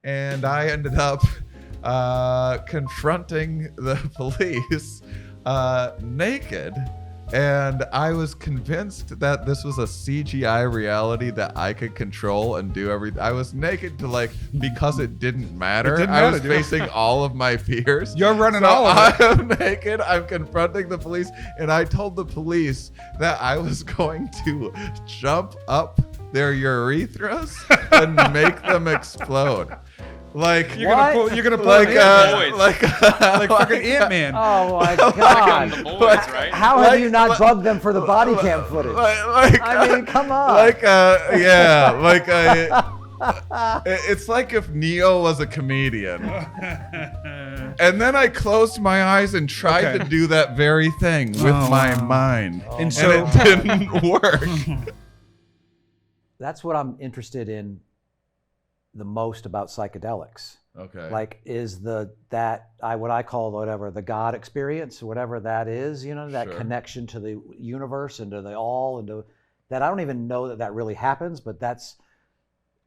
and I ended up confronting the police naked. And I was convinced that this was a CGI reality that I could control and do everything. I was naked because it didn't matter. I was facing all of my fears. You're running all of it. I am naked. I'm confronting the police. And I told the police that I was going to jump up their urethras and make them explode. Like you're gonna pull like fucking Ant-Man. Oh my God! The boys, right? How have you not bugged them for the body cam footage? I mean, come on. It's like if Neo was a comedian. And then I closed my eyes and tried to do that very thing with my mind, and it didn't work. That's what I'm interested in the most about psychedelics. Okay. Like is what I call the God experience, whatever that is, that connection to the universe and to the all, and to that. I don't even know that really happens, but that's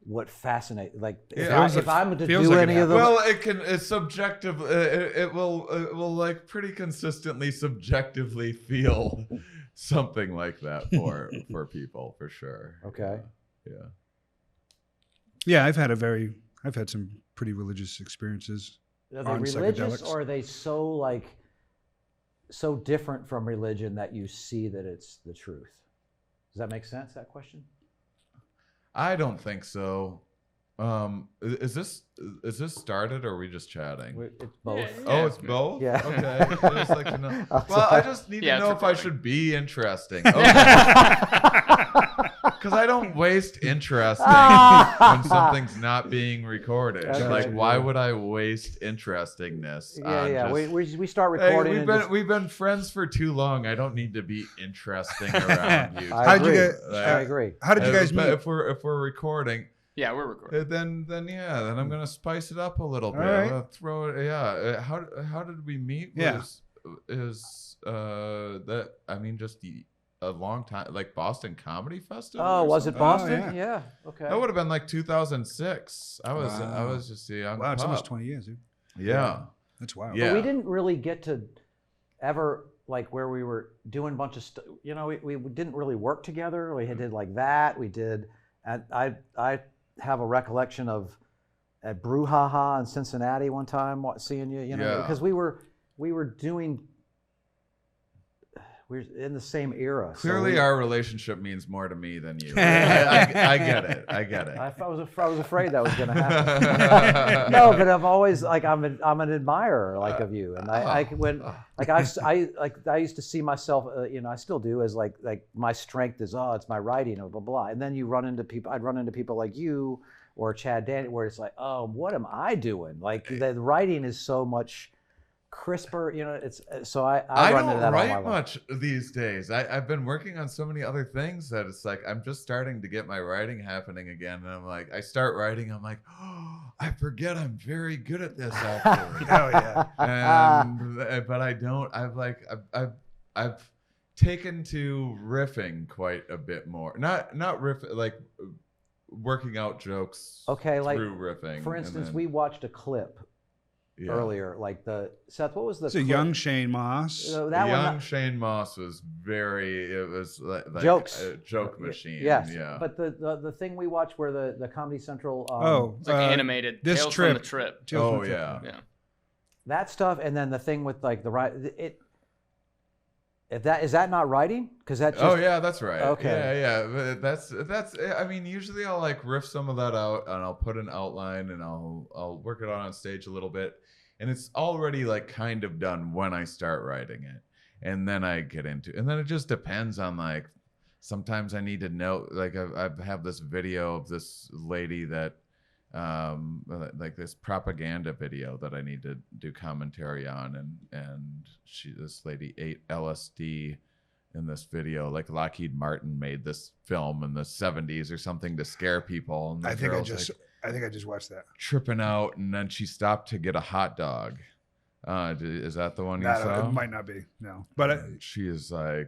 what fascinates. Like if I'm to do any of them. Well, it's subjective. It will like pretty consistently subjectively feel something like that for people for sure. Okay. Yeah. Yeah, I've had some pretty religious experiences. Are they religious, psychedelics. or are they so different from religion that you see that it's the truth? Does that make sense, that question? I don't think so. Is this started, or are we just chatting? It's both. Oh, it's both? Yeah. Okay. I just like to know. Well, I just need to know if I should be interesting. Because I don't waste interesting when something's not being recorded. Okay. Like, why would I waste interestingness? We start recording. Hey, we've been friends for too long. I don't need to be interesting around you. I agree. How did you guys meet? If we're recording. Yeah, we're recording. Then I'm gonna spice it up a little bit. All right. I'm gonna throw it. Yeah. How did we meet? Just a long time, like Boston Comedy Festival. Oh, was it Boston? Oh, yeah. Okay. That would have been like 2006. I was just a young Wow, it's pup. almost 20 years, dude. Yeah. That's wild. Yeah. But we didn't really get to ever where we were doing a bunch of stuff. We didn't really work together. We did like that. We did. And I have a recollection of at Brouhaha in Cincinnati one time seeing you. Because we were in the same era. Clearly, our relationship means more to me than you. I get it. I was afraid that was going to happen. No, but I've always I'm an admirer of you, and I used to see myself, I still do as like my strength is it's my writing, blah blah blah, and then I'd run into people like you or Chad Danny, where it's like, oh, what am I doing? Like the writing is so much crisper, it's so I run into that all my life. I don't write much these days. I've been working on so many other things that it's like I'm just starting to get my writing happening again, and I'm like, I start writing, I'm like, oh, I forget I'm very good at this actually. Oh yeah. But I don't. I've taken to riffing quite a bit more. Not riff like working out jokes. Okay, through riffing. For instance, we watched a clip. Yeah. Earlier, Seth, what was the? It's a young Shane Mauss. Shane Mauss was it was like jokes, a joke machine. Yes, yeah. But the thing we watched where the Comedy Central. It's like animated. This Tales trip. from the trip. Oh yeah. That stuff, and then the thing with the right is that not writing? Because that. Oh yeah, that's right. Okay. Yeah. But that's. I mean, usually I'll riff some of that out, and I'll put an outline, and I'll work it on stage a little bit, and it's already kind of done when I start writing it, and then I get into, and then it just depends on sometimes I need to know, I have this video of this lady that. This propaganda video that I need to do commentary on, and this lady ate LSD in this video. Lockheed Martin made this film in the 70s or something to scare people. And I think I just watched that. Tripping out, and then she stopped to get a hot dog. Is that the one you saw? It might not be, no. But she is I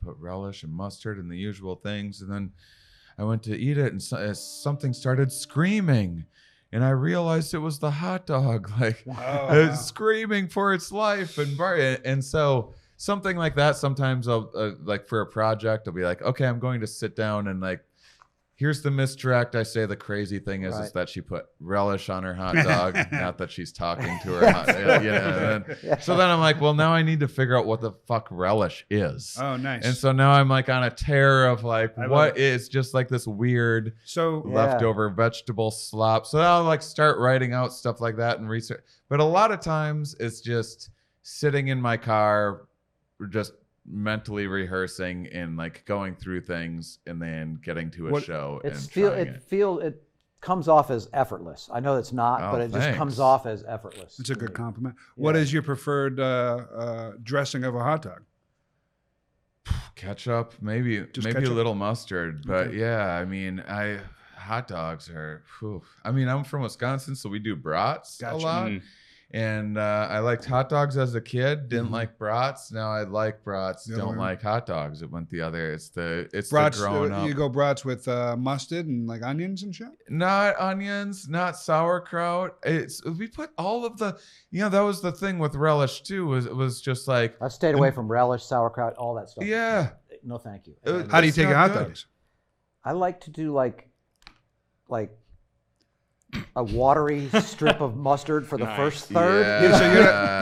put relish and mustard and the usual things, and then I went to eat it, and something started screaming, and I realized it was the hot dog, like screaming for its life and so something like that. Sometimes I'll like for a project, I'll be like, okay, I'm going to sit down and like, here's the misdirect. I say the crazy thing is that she put relish on her hot dog, not that she's talking to her. So then I'm like, well, now I need to figure out what the fuck relish is. Oh, nice. And so now I'm like on a tear of like, what is just like this weird leftover vegetable slop. So I'll like start writing out stuff like that and research. But a lot of times it's just sitting in my car, just mentally rehearsing and like going through things and then getting to a show it comes off as effortless. I know it's not, but it just comes off as effortless. It's a good compliment. What is your preferred dressing of a hot dog? Ketchup, maybe a little mustard, but I mean, hot dogs are I mean, I'm from Wisconsin, so we do brats a lot. And I liked hot dogs as a kid. Didn't like brats. Now I like brats. Don't like hot dogs. It went the other. It's brats, the growing up. You go brats with mustard and like onions and shit. Not onions. Not sauerkraut. We put all of the. That was the thing with relish too. Was just like I stayed away from relish, sauerkraut, all that stuff. Yeah. No, thank you. How do you take your hot dogs? I like to do like a watery strip of mustard for the first third.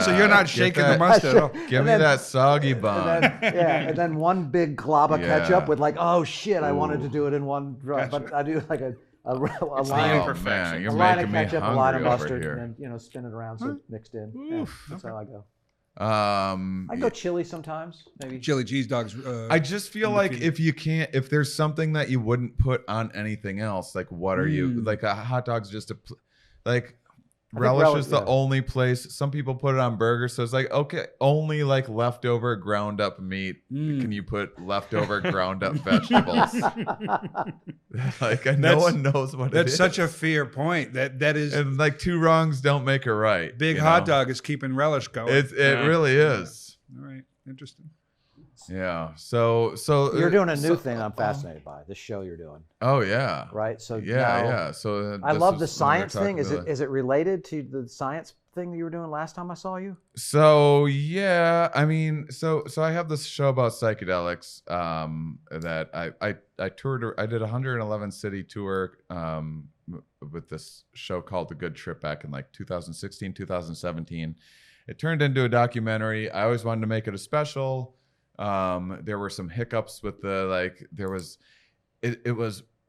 So you're not shaking the mustard at all. Give me that soggy bun. And then one big glob of ketchup with like, oh shit, I wanted to do it in one drop, but I do like a line of man, you're a line of making ketchup, me a line of hungry mustard, over and then spin it around so it's mixed in. Yeah, that's how I go. I go chili sometimes, maybe. Chili cheese dogs. I just feel like if there's something that you wouldn't put on anything else, like what are you like? A hot dog's just relish is the only place. Some people put it on burgers, so it's like okay, only like leftover ground up meat. Can you put leftover ground up vegetables? Like no one knows what it is. That's such a fair point. That is, and like two wrongs don't make a right. Big hot dog is keeping relish going. It really is. All right, interesting. Yeah. So you're doing a new thing I'm fascinated by. This show you're doing. Oh yeah. Right. So yeah. So I love the science thing. Is it related to the science thing that you were doing last time I saw you? So yeah, I mean, so I have this show about psychedelics that I toured. I did a 111 city tour with this show called The Good Trip back in like 2016, 2017. It turned into a documentary. I always wanted to make it a special. There were some hiccups with it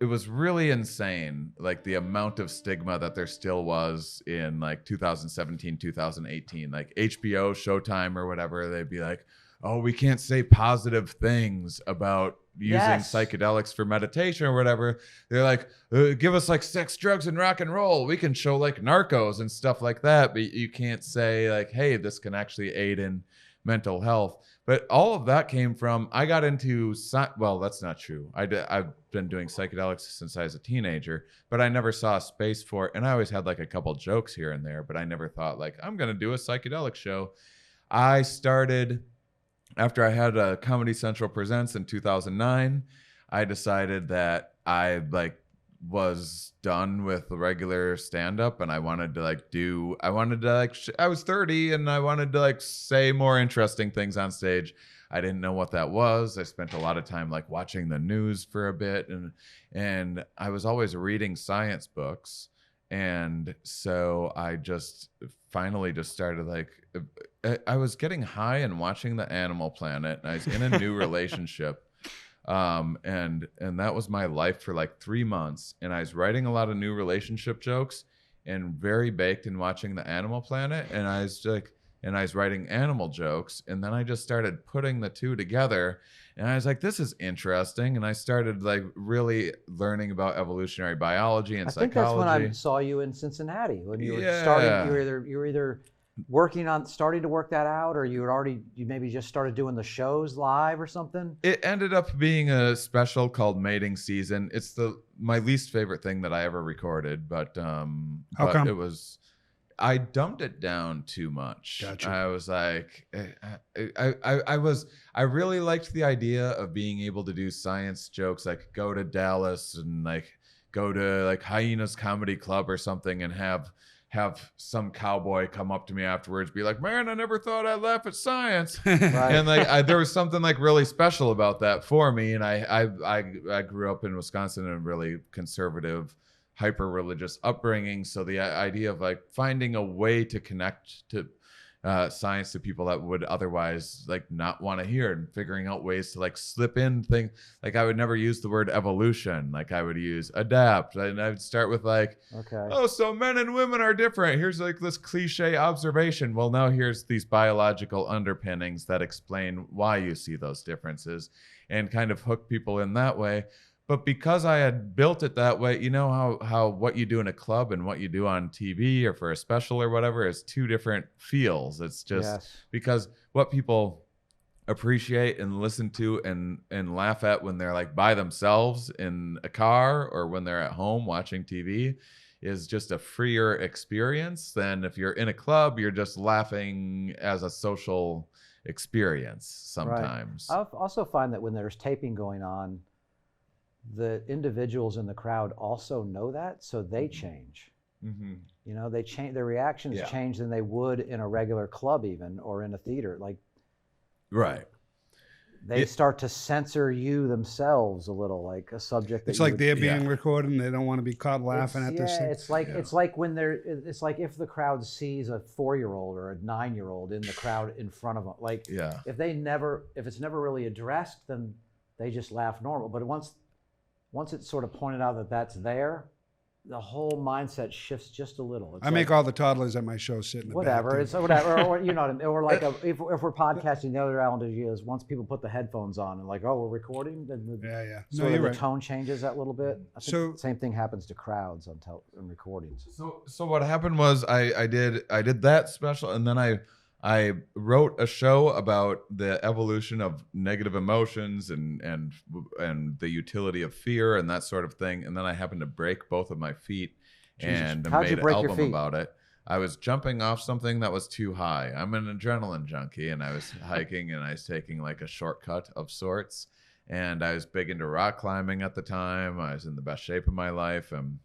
was really insane, like the amount of stigma that there still was in like 2017, 2018, like HBO, Showtime or whatever. They'd be like, oh, we can't say positive things about using psychedelics for meditation or whatever. They're like, give us like sex, drugs, and rock and roll. We can show like Narcos and stuff like that, but you can't say like, hey, this can actually aid in mental health. But all of that came from, I got into, well, that's not true. I've been doing psychedelics since I was a teenager, but I never saw a space for it. And I always had like a couple jokes here and there, but I never thought like, I'm going to do a psychedelic show. I started, after I had a Comedy Central Presents in 2009, I decided that I was done with the regular stand-up and I wanted to I was 30 and I wanted to like say more interesting things on stage. I didn't know what that was. I spent a lot of time like watching the news for a bit and I was always reading science books. And so I just finally just started like, I was getting high and watching the Animal Planet and I was in a new relationship. And that was my life for like 3 months. And I was writing a lot of new relationship jokes and very baked in watching the Animal Planet. And I was writing animal jokes. And then I just started putting the two together. And I was like, this is interesting. And I started like really learning about evolutionary biology and psychology. I think that's when I saw you in Cincinnati when you were starting. You were either starting to work that out, or you maybe just started doing the shows live or something. It ended up being a special called Mating Season. It's my least favorite thing that I ever recorded, but How come? It was I dumbed it down too much. Gotcha. I was like, I really liked the idea of being able to do science jokes, like go to Dallas and like go to like Hyena's Comedy Club or something and have some cowboy come up to me afterwards, be like, man, I never thought I'd laugh at science. Right. And like there was something like really special about that for me. And I grew up in Wisconsin in a really conservative, hyper religious upbringing. So the idea of like finding a way to connect to science to people that would otherwise like not want to hear, and figuring out ways to like slip in things. Like I would never use the word evolution. Like I would use adapt, and I would start with like, Okay. oh, so men and women are different. Here's like this cliche observation. Well, now here's these biological underpinnings that explain why you see those differences, and kind of hook people in that way. But because I had built it that way, you know how what you do in a club and what you do on TV or for a special or whatever is two different feels. It's just because what people appreciate and listen to and laugh at when they're like by themselves in a car or when they're at home watching TV is just a freer experience than if you're in a club, you're just laughing as a social experience sometimes. Right. I also find that when there's taping going on, the individuals in the crowd also know that, so they change. Mm-hmm. You know, they change, their reactions change than they would in a regular club even, or in a theater. Like, right. They start to censor you themselves a little, like a subject. It's like they're being recorded and they don't want to be caught laughing at this thing. It's like when it's like if the crowd sees a 4-year-old or a 9-year-old in the crowd in front of them. Like, if it's never really addressed, then they just laugh normal. But once it's sort of pointed out that that's there, the whole mindset shifts just a little. It's I make all the toddlers at my show sit in the back. It's whatever, or you know what I mean, or like if we're podcasting, the other element is once people put the headphones on and like, oh, we're recording, then the tone changes that little bit. I think the same thing happens to crowds on recordings. So what happened was I did that special, and then I wrote a show about the evolution of negative emotions and the utility of fear and that sort of thing. And then I happened to break both of my feet and made an album about it. I was jumping off something that was too high. I'm an adrenaline junkie, and I was hiking and I was taking like a shortcut of sorts. And I was big into rock climbing at the time. I was in the best shape of my life and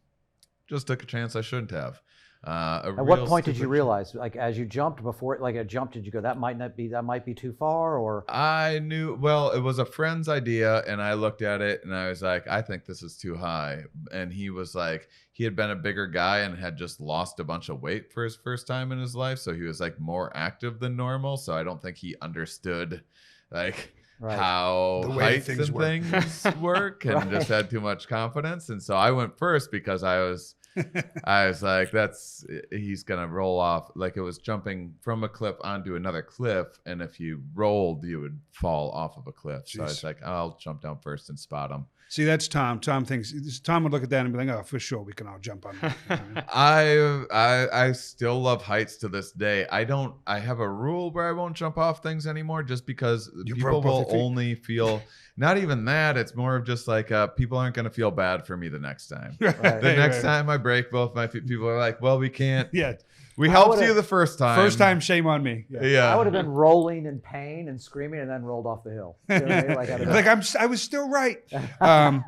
just took a chance I shouldn't have. At what point did you realize, like as you jumped before, like a jump, did you go, that might be too far? Or I knew, well, it was a friend's idea, and I looked at it and I was like, I think this is too high. And he was like, he had been a bigger guy and had just lost a bunch of weight for his first time in his life. So he was like more active than normal. So I don't think he understood like how heights and things work and just had too much confidence. And so I went first because I was like, he's gonna roll off. Like it was jumping from a cliff onto another cliff, and if you rolled, you would fall off of a cliff. Jeez. So I was like, I'll jump down first and spot him. See, that's Tom. Tom would look at that and be like, oh, for sure, we can all jump on that. I still love heights to this day. I have a rule where I won't jump off things anymore, just because people will only feel, not even that, it's more of just like people aren't going to feel bad for me the next time. The next time I break both my feet, people are like, well, we can't. We helped you the first time. First time, shame on me. I would have been rolling in pain and screaming and then rolled off the hill. You know what I mean? I was still right. And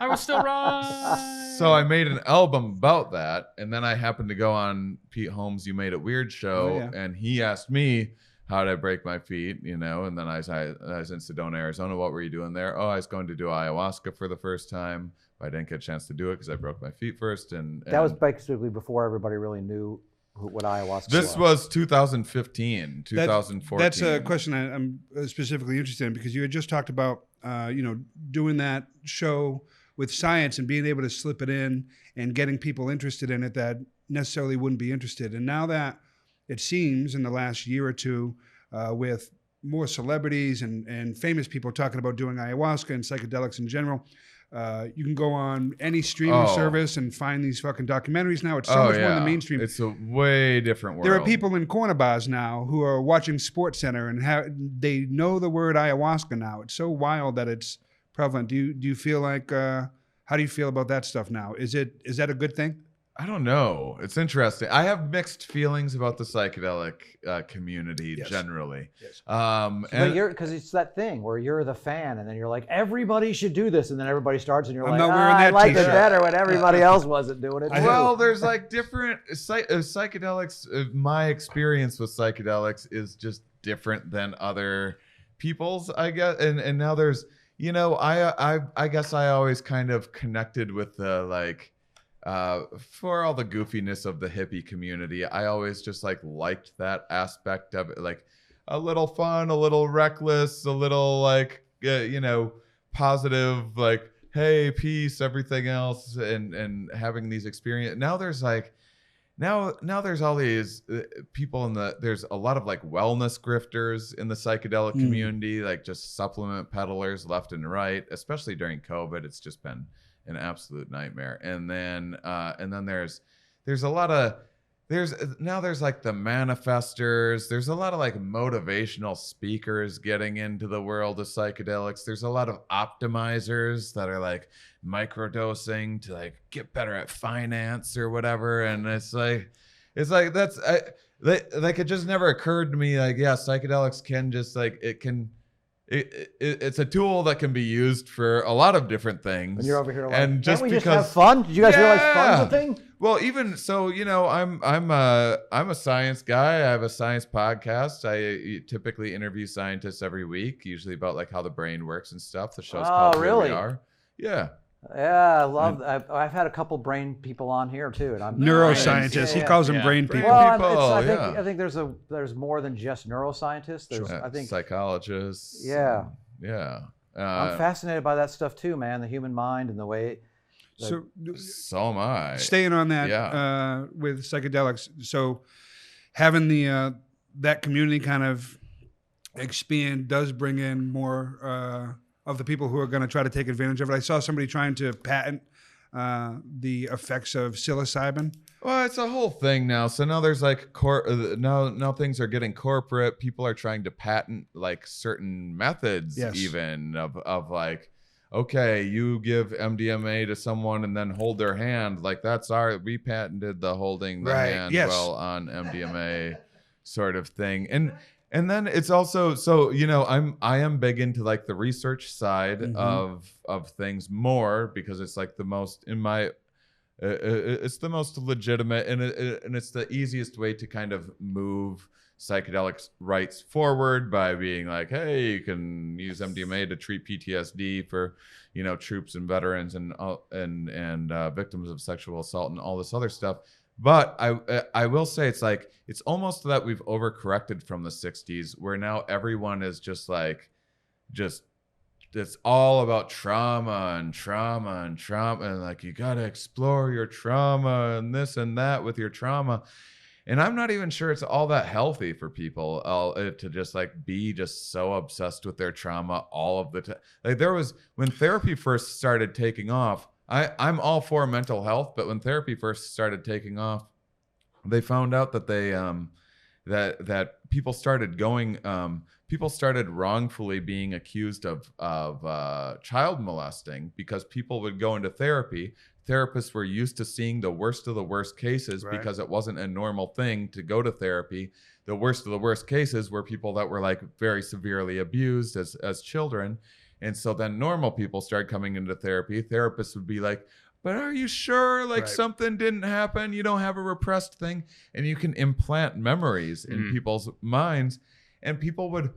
I was still right. So I made an album about that, and then I happened to go on Pete Holmes' You Made It Weird show, and he asked me how did I break my feet, you know, and then I was in Sedona, Arizona. What were you doing there? Oh, I was going to do ayahuasca for the first time. I didn't get a chance to do it because I broke my feet first. And that was basically before everybody really knew what ayahuasca was. This was 2015, 2014. That's a question I'm specifically interested in, because you had just talked about, doing that show with science and being able to slip it in and getting people interested in it that necessarily wouldn't be interested. And now that it seems in the last year or two, with more celebrities and famous people talking about doing ayahuasca and psychedelics in general, you can go on any streaming service and find these fucking documentaries now. It's so much more than mainstream. It's a way different world. There are people in corner bars now who are watching SportsCenter and they know the word ayahuasca now. It's so wild that it's prevalent. Do you feel like, how do you feel about that stuff now? Is that a good thing? I don't know. It's interesting. I have mixed feelings about the psychedelic community generally. Yes. But because it's that thing where you're the fan, and then you're like, everybody should do this, and then everybody starts, and you're I'm like, not wearing I that liked it t-shirt." better when everybody else wasn't doing it. Well, there's like different psychedelics. My experience with psychedelics is just different than other people's, I guess. And now there's, I guess I always kind of connected with the like. For all the goofiness of the hippie community, I always just like liked that aspect of it, like a little fun, a little reckless, a little like positive, like hey, peace, everything else, and having these experiences. Now there's like now there's all these people there's a lot of like wellness grifters in the psychedelic community, like just supplement peddlers left and right, especially during COVID. It's just been an absolute nightmare. And then there's a lot of there's like the manifestors. There's a lot of like motivational speakers getting into the world of psychedelics. There's a lot of optimizers that are like microdosing to like get better at finance or whatever. And it's like that's like it just never occurred to me like, yeah, psychedelics can just like it's a tool that can be used for a lot of different things. And you're over here like, and just can't we because, just have fun? Did you guys realize fun's a thing? Well, even so, I'm a science guy. I have a science podcast. I typically interview scientists every week, usually about like how the brain works and stuff. The show's called really? Here We Are. Yeah. Yeah, I love. I've had a couple brain people on here too, and I'm Neuroscientists. He calls them brain people. Well, I think there's more than just neuroscientists. There's I think psychologists. Yeah. Yeah. I'm fascinated by that stuff too, man. The human mind and the way. So am I. Staying on that with psychedelics. So having the that community kind of expand does bring in more of the people who are going to try to take advantage of it. I saw somebody trying to patent the effects of psilocybin. Well, it's a whole thing now. So now there's like now things are getting corporate. People are trying to patent like certain methods, even of like, okay, you give MDMA to someone and then hold their hand. Like we patented the holding the hand while on MDMA sort of thing. And then it's also, so, I am big into like the research side of things more because it's like the most it's the most legitimate and it's the easiest way to kind of move psychedelics rights forward by being like, hey, you can use MDMA to treat PTSD for, troops and veterans and victims of sexual assault and all this other stuff. But I will say it's almost that we've overcorrected from the 60s where now everyone is just it's all about trauma and like you got to explore your trauma and this and that with your trauma. And I'm not even sure it's all that healthy for people to just like be just so obsessed with their trauma all of the time. Like when therapy first started taking off, I'm all for mental health, but when therapy first started taking off, they found out that they that people started wrongfully being accused of child molesting because people would go into therapy. Therapists were used to seeing the worst of the worst cases because it wasn't a normal thing to go to therapy. The worst of the worst cases were people that were like very severely abused as children. And so then normal people started coming into therapy. Therapists would be like, but are you sure like something didn't happen? You don't have a repressed thing. And you can implant memories in people's minds. And people would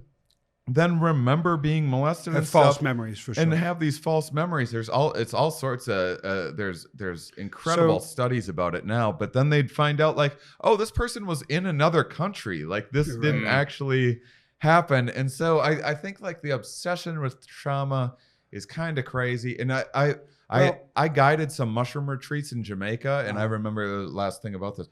then remember being molested and false memories for sure. And have these false memories. It's all sorts of there's incredible studies about it now. But then they'd find out like, oh, this person was in another country. Like this didn't actually happen. And so I think like the obsession with trauma is kind of crazy. And I guided some mushroom retreats in Jamaica, and I remember the last thing about this.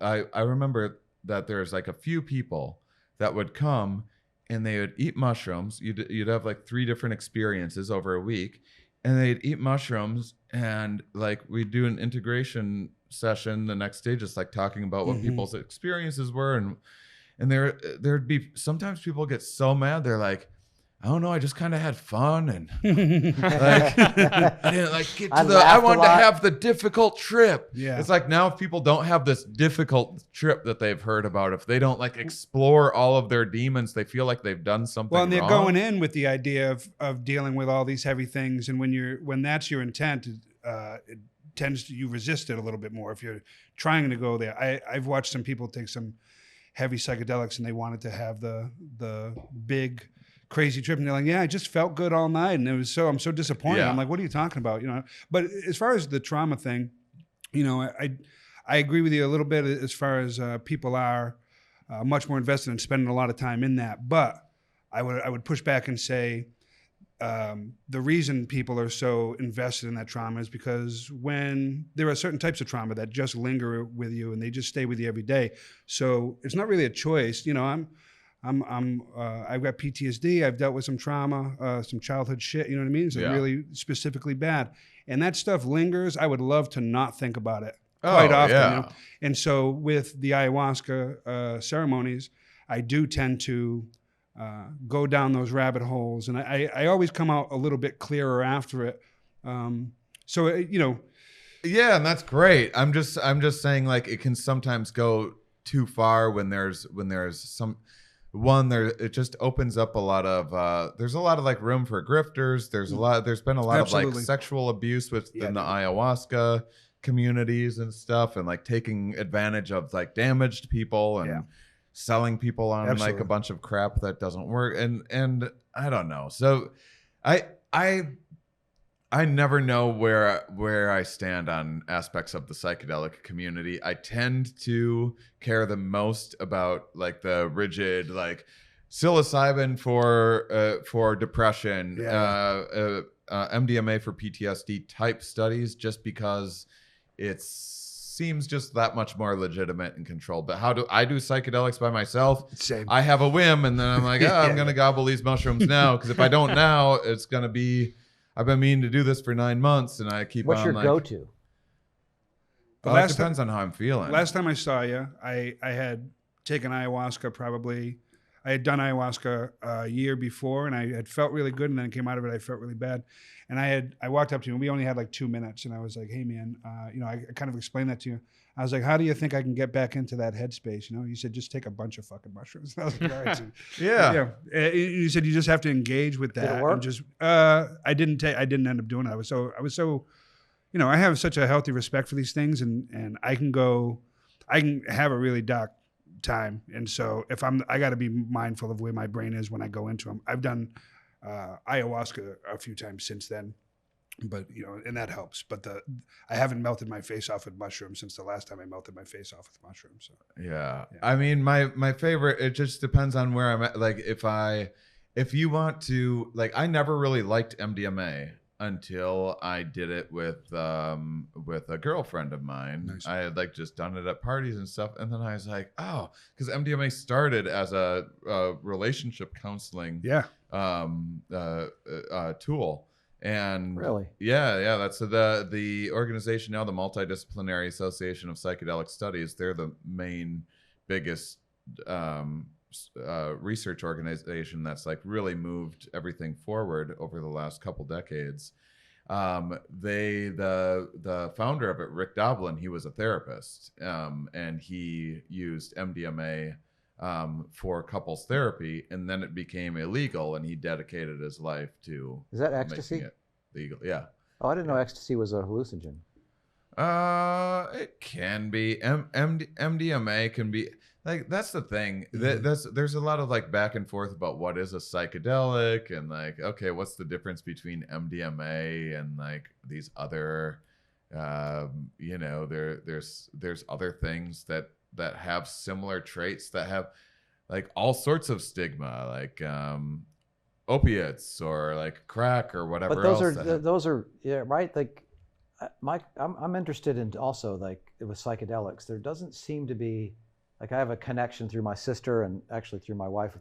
I remember that there's like a few people that would come and they would eat mushrooms. You'd have like 3 different experiences over a week, and they'd eat mushrooms, and like we'd do an integration session the next day, just like talking about what people's experiences were, and there'd be sometimes people get so mad they're like, I don't know, I just kind of had fun and like I didn't like get to I laughed a wanted to lot. have the difficult trip. Yeah. It's like now if people don't have this difficult trip that they've heard about, if they don't like explore all of their demons, they feel like they've done something Well, and they're wrong. going in with the idea of dealing with all these heavy things, and when that's your intent, it tends to, you resist it a little bit more if you're trying to go there. I've watched some people take some heavy psychedelics and they wanted to have the big crazy trip, and they're like, yeah, I just felt good all night, and I'm so disappointed. Yeah. I'm like, what are you talking about? But as far as the trauma thing, I agree with you a little bit as far as people are much more invested in spending a lot of time in that. But I would push back and say the reason people are so invested in that trauma is because when there are certain types of trauma that just linger with you and they just stay with you every day. So it's not really a choice. I've got PTSD. I've dealt with some trauma, some childhood shit. You know what I mean? It's really specifically bad, and that stuff lingers. I would love to not think about it quite often. Yeah. And so with the ayahuasca ceremonies, I do tend to go down those rabbit holes, and I always come out a little bit clearer after it. Yeah, and that's great. I'm just saying, like, it can sometimes go too far when there's some it just opens up a lot of there's a lot of like room for grifters. There's been a lot of like sexual abuse within the ayahuasca communities and stuff, and like taking advantage of like damaged people and selling people on like a bunch of crap that doesn't work, and I don't know. So I never know where I stand on aspects of the psychedelic community. I tend to care the most about like the rigid, like psilocybin for depression, MDMA for PTSD type studies, just because it seems just that much more legitimate and controlled. But how do I do psychedelics by myself? Same. I have a whim, and then I'm like, I'm gonna gobble these mushrooms now, because if I don't now, it's gonna be. I've been meaning to do this for 9 months, and I keep What's on your like. go-to? Well, it depends on how I'm feeling. Last time I saw you, I had taken ayahuasca probably. I had done ayahuasca a year before, and I had felt really good, and then came out of it, I felt really bad. And I walked up to you, and we only had like 2 minutes, and I was like, hey, man, I kind of explained that to you. I was like, how do you think I can get back into that headspace? You said, just take a bunch of fucking mushrooms. I was like, all right, dude. Yeah. You said you just have to engage with that. Did it work? And just, I didn't end up doing it. I was so, I have such a healthy respect for these things, and I can have a really dark time. And so I got to be mindful of where my brain is when I go into them. I've done ayahuasca a few times since then, but and that helps. But I haven't melted my face off with mushrooms since the last time I melted my face off with mushrooms. So. Yeah. I mean, my favorite, it just depends on where I'm at. Like if you want to, like, I never really liked MDMA until I did it with a girlfriend of mine. Nice. I had like just done it at parties and stuff, and then I was like, oh, because MDMA started as a relationship counseling tool. And Really? Yeah. That's the organization now, the Multidisciplinary Association of Psychedelic Studies. They're the biggest research organization that's like really moved everything forward over the last couple decades. The founder of it, Rick Doblin, he was a therapist, and he used MDMA for couples therapy, and then it became illegal, and he dedicated his life to Is that ecstasy? making it legal. Yeah. Oh, I didn't know ecstasy was a hallucinogen. It can be. MDMA can be, like, that's the thing. There's a lot of like back and forth about what is a psychedelic, and like, okay, what's the difference between MDMA and like these other, there's other things that have similar traits, that have like all sorts of stigma, like opiates or like crack or whatever. But those else are right. Like, I'm interested in also, like, with psychedelics. There doesn't seem to be, like, I have a connection through my sister and actually through my wife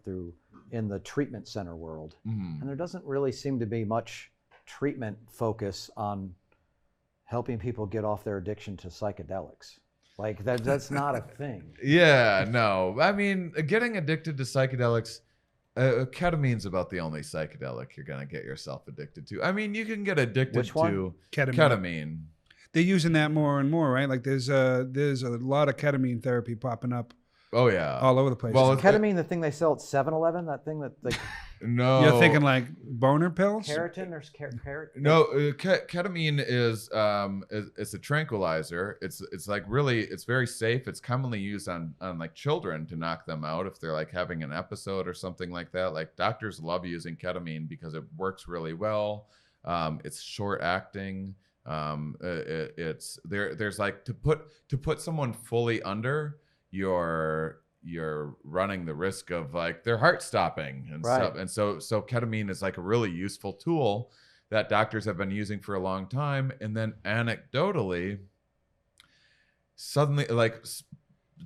in the treatment center world, and there doesn't really seem to be much treatment focus on helping people get off their addiction to psychedelics. Like that's not a thing. Yeah, no. I mean, getting addicted to psychedelics Ketamine's about the only psychedelic you're gonna get yourself addicted to. I mean, you can get addicted Which one? to Ketamine. ketamine. They're using that more and more, right? Like there's a lot of ketamine therapy popping up Oh yeah, all over the place. Well, Is ketamine the thing they sell at 7-Eleven? That thing that like no. You're thinking like boner pills? keratin? There's keratin. No, ketamine is it's a tranquilizer. It's like really it's very safe. It's commonly used on like children to knock them out if they're like having an episode or something like that. Like doctors love using ketamine because it works really well. It's short acting. It's there's like to put someone fully under, you're running the risk of like their heart stopping and Right. stuff. And so ketamine is like a really useful tool that doctors have been using for a long time. And then anecdotally, suddenly like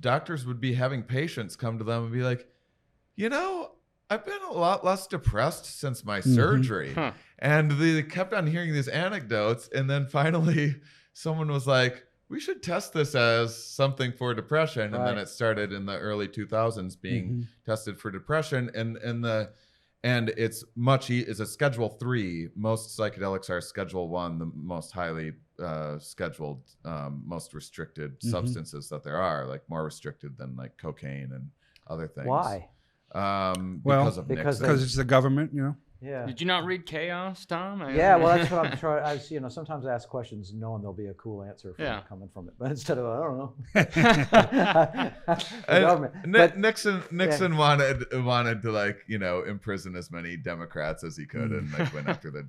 doctors would be having patients come to them and be like, I've been a lot less depressed since my surgery. Huh. And they kept on hearing these anecdotes. And then finally someone was like, we should test this as something for depression. And then Right. it started in the early 2000s being tested for depression. And it's it's a Schedule 3. Most psychedelics are Schedule 1, the most highly scheduled, most restricted substances that there are, like more restricted than like cocaine and other things. Why? Because of because Nixon. Because it's the government, Yeah. Did you not read Chaos, Tom? Yeah, well, that's what I'm trying. Sometimes I ask questions knowing there'll be a cool answer coming from it, but instead of I don't know, the government. But Nixon wanted to like imprison as many Democrats as he could and like went after the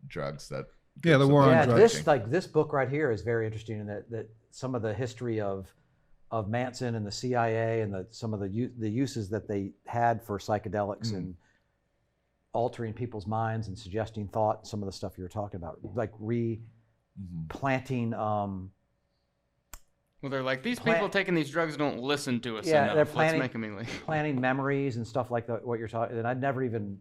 drugs that. Yeah, the war on yeah, drugs. this book right here is very interesting in that some of the history of Manson and the CIA and some of the uses that they had for psychedelics and altering people's minds and suggesting thought, some of the stuff you were talking about, like replanting. Well, they're like, these people taking these drugs don't listen to us enough. They're planning, Let's make them like... planning memories and stuff like that, what you're talking. And I'd never even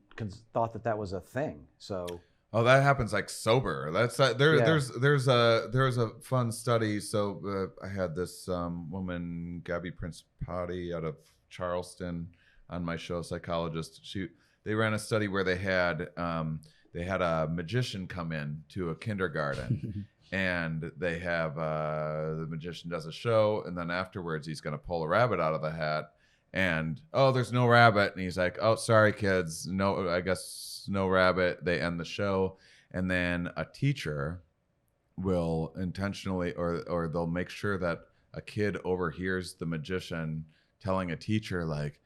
thought that was a thing. So. Oh, that happens like sober. That's there's a fun study. So I had this woman, Gabby Prince-Potty, out of Charleston, on my show, Psychologist. They ran a study where they had a magician come in to a kindergarten, and they have the magician does a show, and then afterwards he's going to pull a rabbit out of the hat, and there's no rabbit, and he's like, oh, sorry kids, no, I guess no rabbit. They end the show, and then a teacher will intentionally or they'll make sure that a kid overhears the magician telling a teacher like,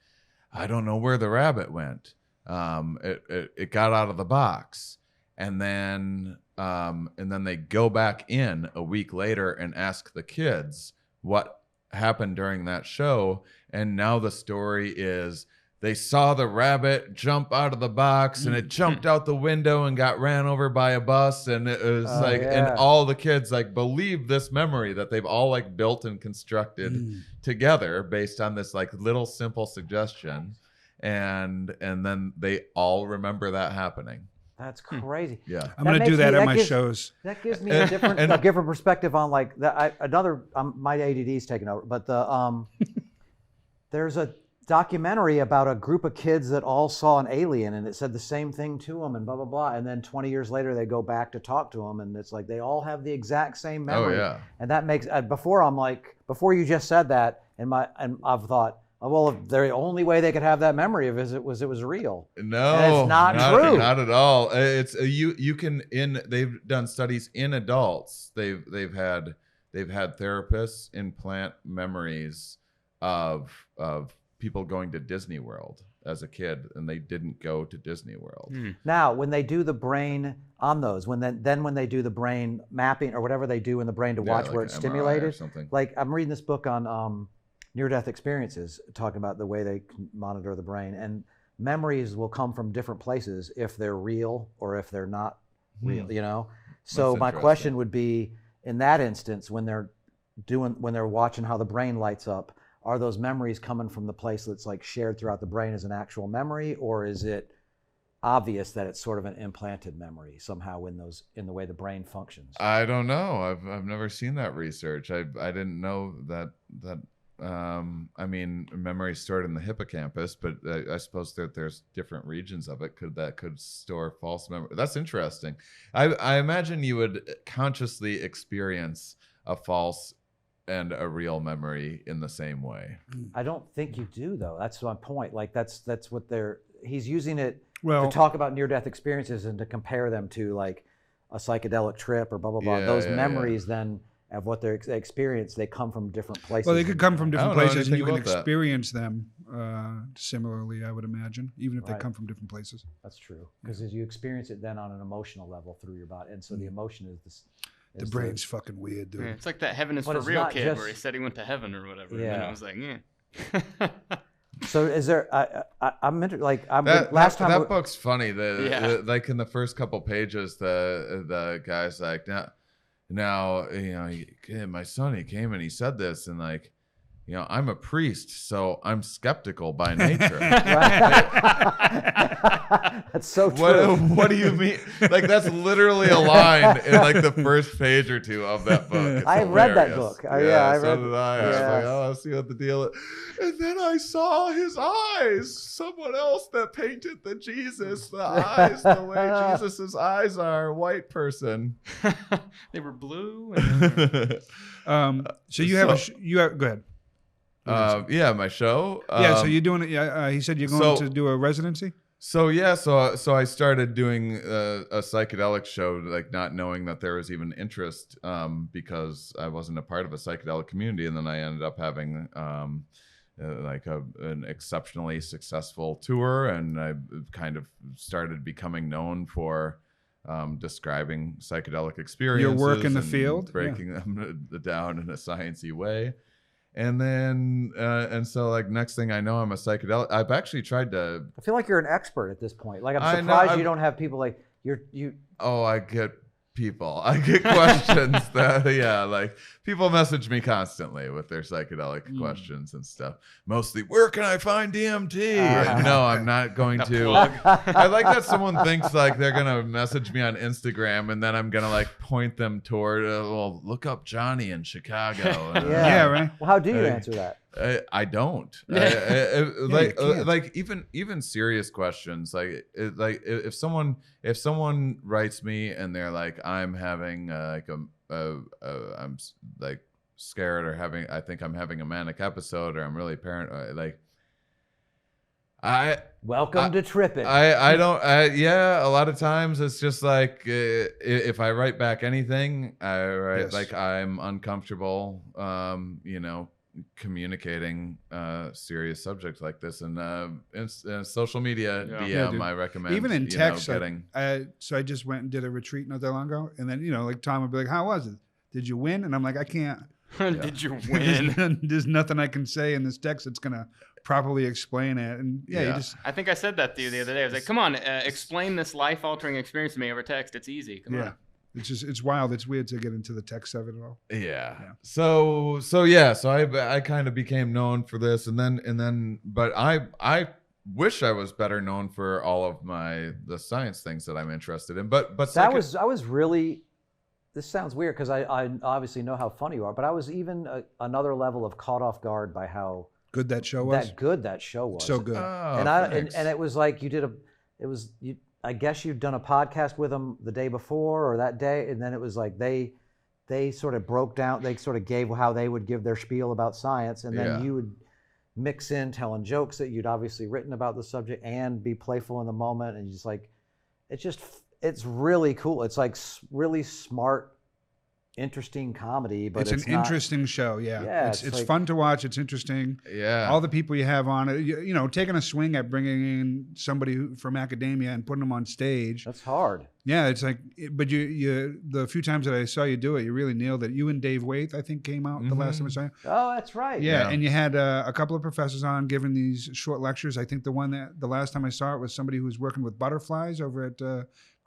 I don't know where the rabbit went. It got out of the box. And then they go back in a week later and ask the kids what happened during that show. And now the story is they saw the rabbit jump out of the box and it jumped out the window and got ran over by a bus. And it was and all the kids like believe this memory that they've all like built and constructed together based on this like little simple suggestion. And then they all remember that happening. That's crazy. Yeah, I'm going to do that at my shows. That gives me a different perspective on like that. My ADD's taken over, but there's a documentary about a group of kids that all saw an alien and it said the same thing to them and blah blah blah, and then 20 years later they go back to talk to them and it's like they all have the exact same memory. Oh yeah. And that makes before you just said that and I've thought, well, the only way they could have that memory of it was real. No, and it's not true. Not at all. It's you can they've done studies in adults. They've had therapists implant memories of people going to Disney World as a kid, and they didn't go to Disney World. Now, when they do the brain on those, when they do the brain mapping or whatever they do in the brain to watch like where it's an MRI stimulated, or something. like I'm reading this book on near-death experiences, talking about the way they can monitor the brain, and memories will come from different places if they're real or if they're not real. So my question would be, in that instance, when they're watching how the brain lights up, are those memories coming from the place that's like shared throughout the brain as an actual memory, or is it obvious that it's sort of an implanted memory somehow in the way the brain functions? I don't know. I've never seen that research. I didn't know that I mean, memory stored in the hippocampus, but I suppose that there's different regions of it that could store false memory. That's interesting. I imagine you would consciously experience a false and a real memory in the same way. I don't think you do, though. That's my point. Like that's what he's using it Well, to talk about near-death experiences and to compare them to like a psychedelic trip or blah blah blah. Yeah, Those yeah, memories then of what they experience, they come from different places. well, they could come from different I don't know places, and you can anything about that. experience them similarly, I would imagine, even if they Right. come from different places. That's true, because as you experience it then on an emotional level through your body, and so the emotion is this. The brain's fucking weird, dude. Yeah, it's like that Heaven is But for it's Real not kid just- where he said he went to heaven or whatever. And Yeah. then it was like, yeah. So is there? I'm like I'm That, last that, time. that book's funny. Yeah. Like in the first couple pages, the guy's like, now you know, my son, he came and he said this, and like, you know, I'm a priest, so I'm skeptical by nature. That's so true. What do you mean? Like that's literally a line in like the first page or two of that book. It's I read that hilarious. book. I so read- did I. I was yeah. like, oh, let's see what the deal is. And then I saw his eyes. Someone else that painted the Jesus, the eyes, the way Jesus's eyes are, a white person. They were blue. And So you have go ahead. Yeah, my show. Yeah, so you're doing it. Yeah, he said you're going to do a residency. So I started doing a psychedelic show, like not knowing that there was even interest, because I wasn't a part of a psychedelic community, and then I ended up having like an exceptionally successful tour, and I kind of started becoming known for describing psychedelic experiences. Your work in the and field, breaking them down in a sciencey way. And then, and so like next thing I know, I'm a psychedelic. I've actually tried to. I feel like you're an expert at this point. Like I I'm know, surprised I'm- you don't have people like you. Oh, I get people. I get questions that, yeah, like people message me constantly with their psychedelic questions and stuff. Mostly, where can I find DMT? And no, I'm not going The to. plug. I like that someone thinks like they're gonna message me on Instagram, and then I'm gonna like point them toward, well, look up Johnny in Chicago. And, Yeah, right. Well, how do you Hey. answer that? I don't. you can't. Like even serious questions, like if someone writes me and they're like, I'm having I'm like scared, or I think I'm having a manic episode, or I'm really paranoid, like Welcome to Trippin'. I don't. Yeah, a lot of times it's just like if I write back anything, I write Yes. like I'm uncomfortable. You know, communicating serious subjects like this, and social media Yeah. DM. Yeah, dude. I recommend Even in you know, text, getting. so I just went and did a retreat not that long ago, and then like Tom would be like, "How was it? Did you win?" And I'm like, "I can't. Did you win? There's nothing I can say in this text that's gonna properly explain it." And you Yeah. just I think I said that to you the other day. I was like, come on, explain this life-altering experience to me over text. It's easy. Come on. it's wild. It's weird to get into the text of it all. Yeah. So I kind of became known for this, and then, but I wish I was better known for all of the science things that I'm interested in. But I was really. This sounds weird because I obviously know how funny you are, but I was even another level of caught off guard by how Good that show was. that show was. So good. Oh, and it was like I guess you'd done a podcast with them the day before or that day, and then it was like they sort of broke down, they sort of gave how they would give their spiel about science, and then Yeah. you would mix in telling jokes that you'd obviously written about the subject and be playful in the moment, and just like it's really cool. It's like really smart, interesting comedy, but it's an not, interesting show. Yeah, Yeah, it's it's like- fun to watch. It's interesting. Yeah. All the people you have on it, taking a swing at bringing in somebody from academia and putting them on stage. That's hard. Yeah, it's like, but you the few times that I saw you do it, you really nailed it. You and Dave Waite, I think, came out the last time I saw you. Oh, that's right. Yeah, Yeah. and you had a couple of professors on giving these short lectures. I think the last time I saw it was somebody who was working with butterflies over at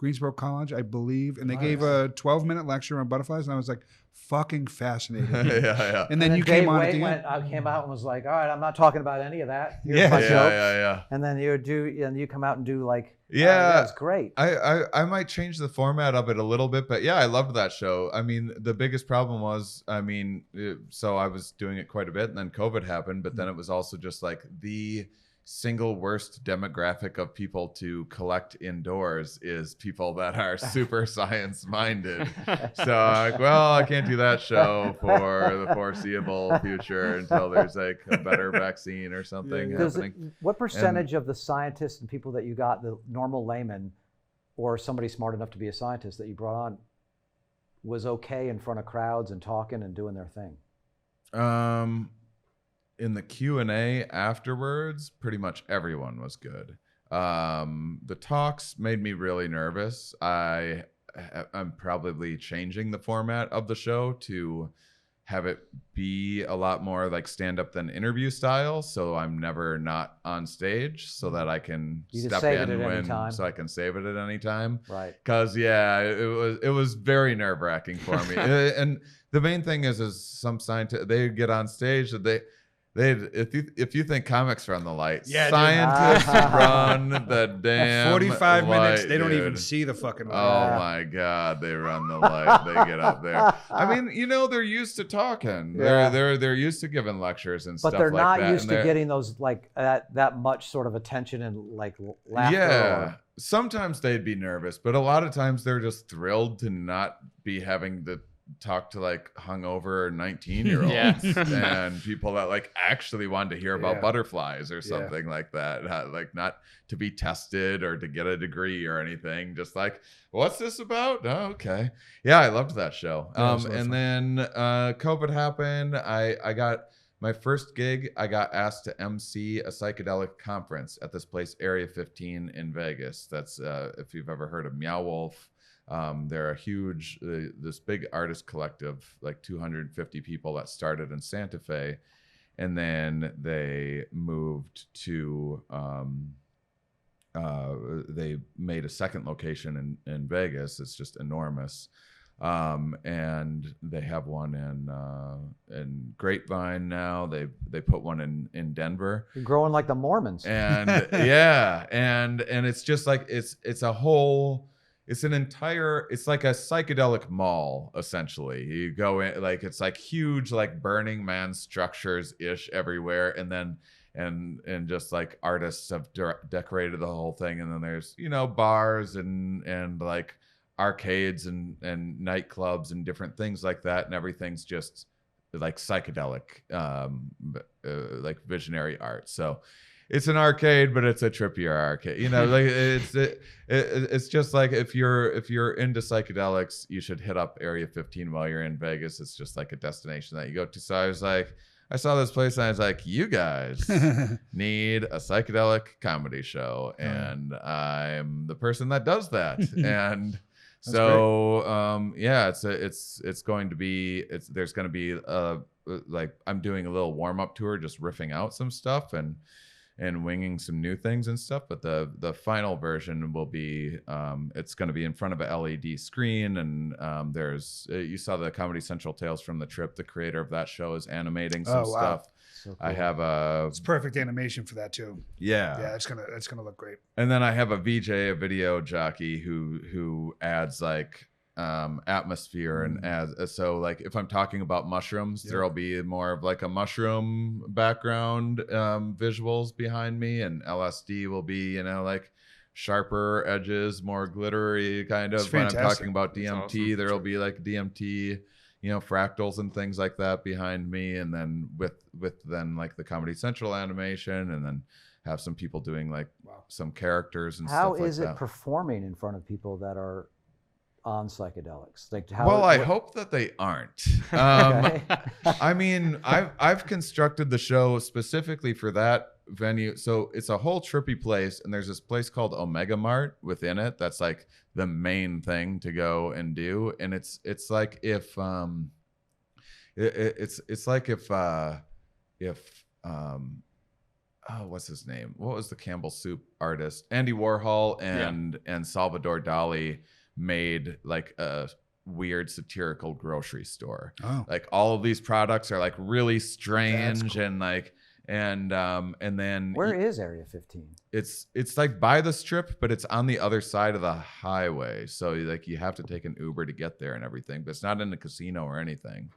Greensboro College, I believe, and they gave a 12-minute lecture on butterflies, and I was like fucking fascinated. yeah. And then you came on at the end. I came out and was like, all right, I'm not talking about any of that. Here's Yeah. my Yeah, jokes. yeah. And then you come out and do like, Yeah, it's great. I might change the format of it a little bit, but yeah, I loved that show. I mean, the biggest problem was, so I was doing it quite a bit, and then COVID happened, but then it was also just like the single worst demographic of people to collect indoors is people that are super science minded. So like, well, I can't do that show for the foreseeable future until there's like a better vaccine or something happening. What percentage of the scientists and people that you got, the normal layman or somebody smart enough to be a scientist that you brought on, was okay in front of crowds and talking and doing their thing? In the Q&A afterwards, pretty much everyone was good. The talks made me really nervous. I'm probably changing the format of the show to have it be a lot more like stand-up than interview style, so I'm never not on stage, so that I can step in so I can save it at any time. Right. Because it was very nerve-wracking for me. And the main thing is some scientists, they get on stage, if you think comics run the light, scientists run the damn 45 minutes, light, they don't dude. even see the fucking light. Oh my God, they run the light. They get up there. I mean, they're used to talking. They're used to giving lectures and stuff like that. But they're not used to getting those like that much sort of attention and like laughter. Yeah. Sometimes they'd be nervous, but a lot of times they're just thrilled to not be having to talk to like hungover 19-year-olds and people that like actually wanted to hear about butterflies or something like that, like not to be tested or to get a degree or anything, just like, what's this about? Oh, okay. Yeah, I loved that show. And then COVID happened. I got my first gig. I got asked to MC a psychedelic conference at this place, Area 15 in Vegas. That's if you've ever heard of Meow Wolf. They're a huge, this big artist collective, like 250 people that started in Santa Fe, and then they moved to, they made a second location in Vegas. It's just enormous. And they have one in Grapevine now. They put one in Denver. You're growing like the Mormons. And and it's just like it's a whole. It's it's like a psychedelic mall, essentially. You go in, like, it's like huge, like Burning Man structures ish everywhere. And then, and just like artists have decorated the whole thing. And then there's, bars and like arcades and nightclubs and different things like that. And everything's just like psychedelic, like visionary art. So it's an arcade, but it's a trippier arcade. Like it's just like if you're into psychedelics, you should hit up Area 15 while you're in Vegas. It's just like a destination that you go to. So I was like, I saw this place and I was like, you guys need a psychedelic comedy show, and I'm the person that does that. And so it's going to be there's going to be like I'm doing a little warm up tour, just riffing out some stuff and winging some new things and stuff, but the final version will be it's going to be in front of a LED screen, and there's you saw the Comedy Central Tales from the Trip. The creator of that show is animating some stuff. So cool. I have it's perfect animation for that too. Yeah, it's gonna look great. And then I have a VJ, a video jockey who adds like atmosphere and adds, so like if I'm talking about mushrooms, there'll be more of like a mushroom background visuals behind me, and LSD will be like sharper edges, more glittery kind of. When I'm talking about DMT, awesome. There'll be like DMT fractals and things like that behind me, and then with then like the Comedy Central animation, and then have some people doing like some characters and stuff like that. How is it performing in front of people that are on psychedelics? Like, I hope that they aren't. I mean, I've constructed the show specifically for that venue. So it's a whole trippy place, and there's this place called Omega Mart within it. That's like the main thing to go and do. And it's like if it's like if what's his name? What was the Campbell Soup artist? Andy Warhol and Salvador Dali made like a weird satirical grocery store. Oh. Like all of these products are like really That's strange cool. and like and then Where is Area 15? it's like by the Strip, but it's on the other side of the highway. So like you have to take an Uber to get there and everything, but it's not in a casino or anything.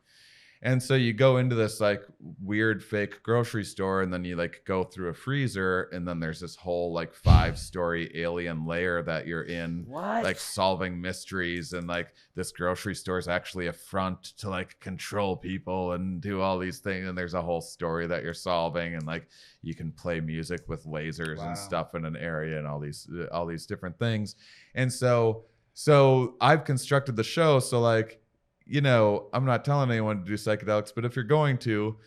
And so you go into this like weird fake grocery store, and then you like go through a freezer, and then there's this whole like 5-story alien layer that you're in, What? like solving mysteries. And like this grocery store is actually a front to like control people and do all these things. And there's a whole story that you're solving, and like you can play music with lasers Wow. and stuff in an area, and all these different things. And so I've constructed the show so like, you know, I'm not telling anyone to do psychedelics, but if you're going to,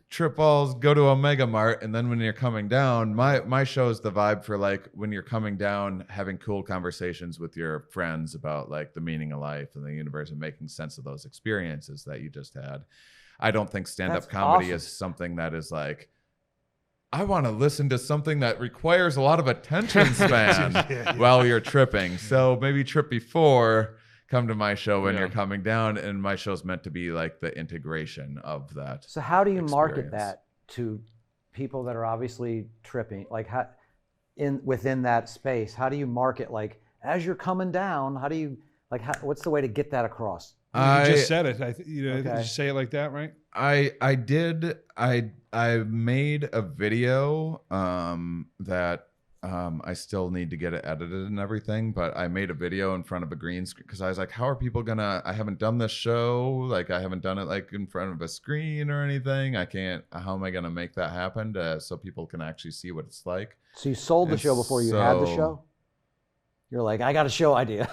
trip balls, go to Omega Mart, and then when you're coming down, my show is the vibe for like when you're coming down, having cool conversations with your friends about like the meaning of life and the universe and making sense of those experiences that you just had. I don't think stand-up That's comedy awesome. is something that is like, I want to listen to something that requires a lot of attention span Yeah. while you're tripping. So maybe trip before, come to my show when Yeah. you're coming down, and my show's meant to be like the integration of that. So how do you market experience. that to people that are obviously tripping? Like how within that space, how do you market like as you're coming down? How do you like? What's the way to get that across? You just said it. Did Okay. you say it like that, right? I did. I made a video that I still need to get it edited and everything, but I made a video in front of a green screen because I was like, how are people gonna, I haven't done this show, like I haven't done it like in front of a screen or anything. How am I gonna make that happen so people can actually see what it's like? So you sold the And show before you had the so- show? You're like, I got a show idea.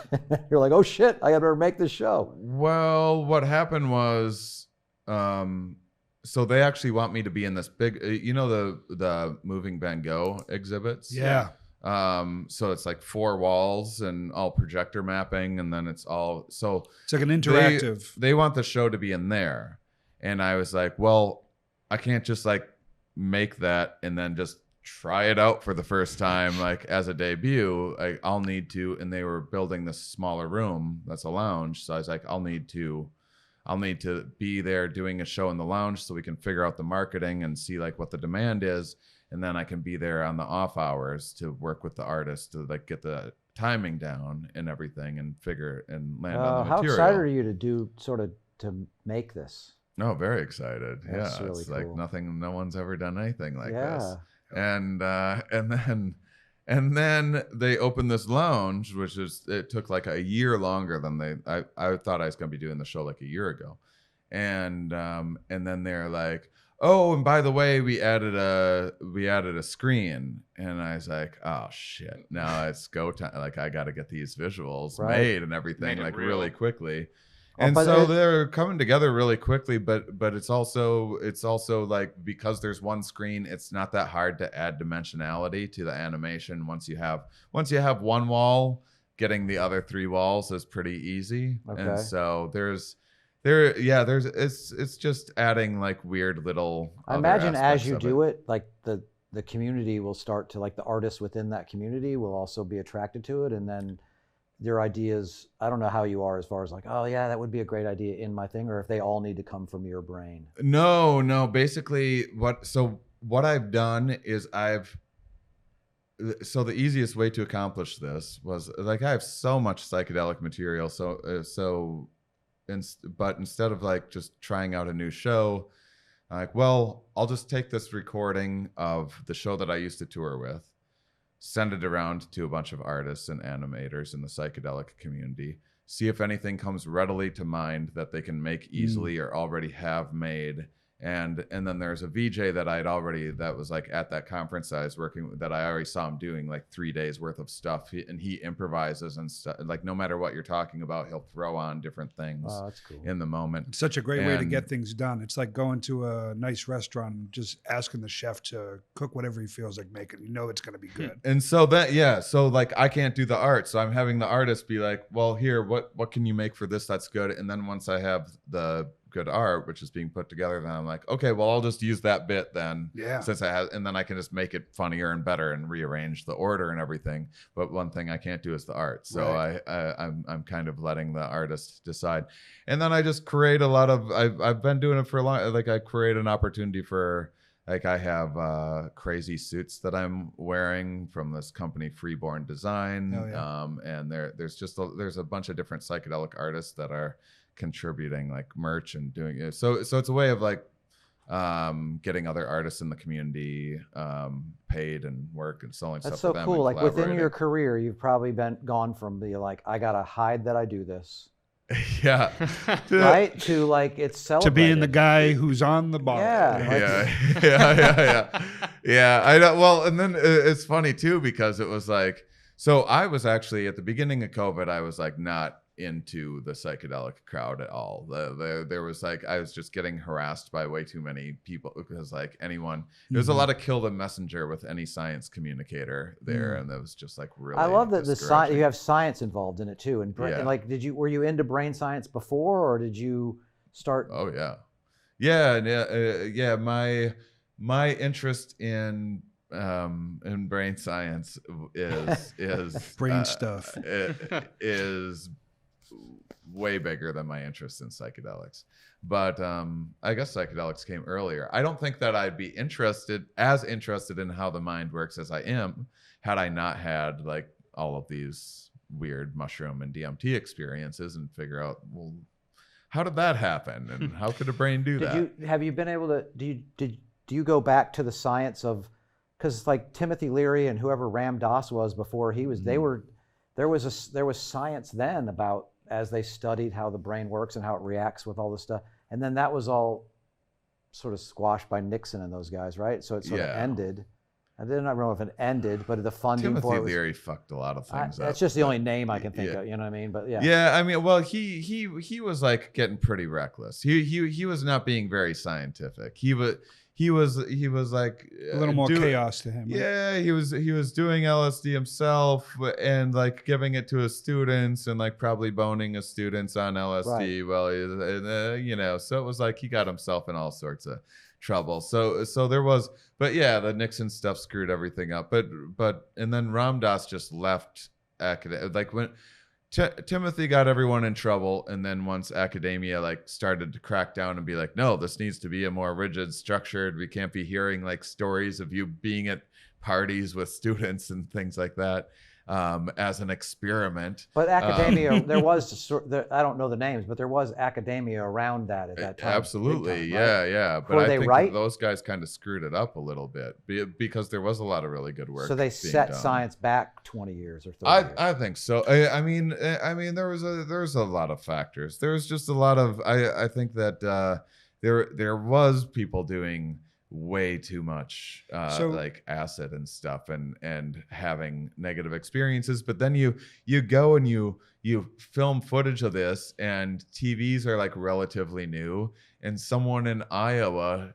You're like, oh shit, I gotta make this show. Well, what happened was, so they actually want me to be in this big, you know, the moving Van Gogh exhibits. Yeah. So it's like 4 walls and all projector mapping, and then it's all so It's like an interactive. They want the show to be in there, and I was like, well, I can't just like make that and then just try it out for the first time like as a debut. I'll need to, and they were building this smaller room that's a lounge, so I was like, I'll need to be there doing a show in the lounge so we can figure out the marketing and see like what the demand is, and then I can be there on the off hours to work with the artist to like get the timing down and everything and figure and land on the How material. excited are you to do sort of to make this? No, very excited. That's yeah, really it's like cool. no one's ever done anything like Yeah. this. And then they opened this lounge, it took like a year longer than I thought I was gonna be doing the show like a year ago. And then they're like, oh, and by the way, we added a screen. And I was like, oh shit, now it's go time. Like I gotta get these visuals Right. made and everything Made it like real. really quickly. Oh, And but so it- they're coming together really quickly, but it's also like, because there's one screen, it's not that hard to add dimensionality to the animation. Once you have one wall, getting the other 3 walls is pretty easy. Okay. And so it's just adding like weird little. I other imagine as aspects you of do it, like the community will start to, like the artists within that community will also be attracted to it, and then your ideas, I don't know how you are as far as like, oh yeah, that would be a great idea in my thing, or if they all need to come from your brain. No. Basically, what I've done is so the easiest way to accomplish this was like, I have so much psychedelic material. But instead of like just trying out a new show, I'm like, well, I'll just take this recording of the show that I used to tour with, send it around to a bunch of artists and animators in the psychedelic community, see if anything comes readily to mind that they can make easily or already have made. And then there's a VJ that was like at that conference I was working with, that I already saw him doing like 3 days worth of stuff. He improvises and stuff. Like no matter what you're talking about, he'll throw on different things Oh, that's cool. in the moment. It's such a great way to And- get things done. It's like going to a nice restaurant and just asking the chef to cook whatever he feels like making. You know it's going to be good. And so so like I can't do the art, so I'm having the artist be like, well, here, what can you make for this that's good? And then once I have the good art, which is being put together, then I'm like, okay, well, I'll just use that bit then, Yeah. since I have, and then I can just make it funnier and better and rearrange the order and everything. But one thing I can't do is the art, so Right. I'm kind of letting the artist decide, and then I just create a lot of. I've been doing it for a long. Like I create an opportunity for. Like I have crazy suits that I'm wearing from this company Freeborn Design, Oh, yeah. and there's a bunch of different psychedelic artists that are contributing like merch and doing it. So it's a way of like getting other artists in the community paid and work and selling That's stuff so for them. cool. and Like within collaborating. your career, you've probably gone from the like, I gotta hide that I do this, Yeah. right, to like it's To celebrated. being the guy who's on the bar. Yeah. Yeah. I know. Well, and then it's funny too, because it was like, so I was actually at the beginning of COVID, I was like not into the psychedelic crowd at all. There was like, I was just getting harassed by way too many people, because like anyone, there's a lot of kill the messenger with any science communicator there. And that was just like really, I love that the science. discouraging. You have science involved in it too, and, Yeah. and like, were you into brain science before, or did you start? Oh yeah. My interest in brain science is Brain stuff. is way bigger than my interest in psychedelics. But I guess psychedelics came earlier. I don't think that I'd be as interested in how the mind works as I am had I not had like all of these weird mushroom and DMT experiences and figure out, well, how did that happen and how could a brain do that? Have you been able to? Do you go back to the science of? Because like Timothy Leary and whoever Ram Dass was before he was, there was science then about, as they studied how the brain works and how it reacts with all this stuff, and then that was all sort of squashed by Nixon and those guys, right? So it sort of ended. I didn't know if it ended, but the funding for Timothy it was, Leary fucked a lot of things up. that's just the only name I can think of. You know what I mean? But yeah. Yeah, I mean, well, he was like getting pretty reckless. He was not being very scientific. He was like A little more chaos to him. Right? Yeah, he was doing LSD himself and like giving it to his students and like probably boning his students on LSD. Right. Well, so it was like he got himself in all sorts of trouble. So there was, but yeah, the Nixon stuff screwed everything up. But and then Ram Dass just left academia. Like when Timothy got everyone in trouble, and then once academia like started to crack down and be like, no, this needs to be a more rigid, structured. We can't be hearing like stories of you being at parties with students and things like that as an experiment. But academia, there was, I don't know the names, but there was academia around that at that time. Absolutely, big time, right? yeah. But Were I they think right? those guys kind of screwed it up a little bit because there was a lot of really good work. So they being set done. science back 20 years or 30 years. I think so. I mean, there was a lot of factors. There was just a lot of. I think that there was people doing way too much like acid and stuff and having negative experiences. But then you go and you film footage of this, and TVs are like relatively new, and someone in Iowa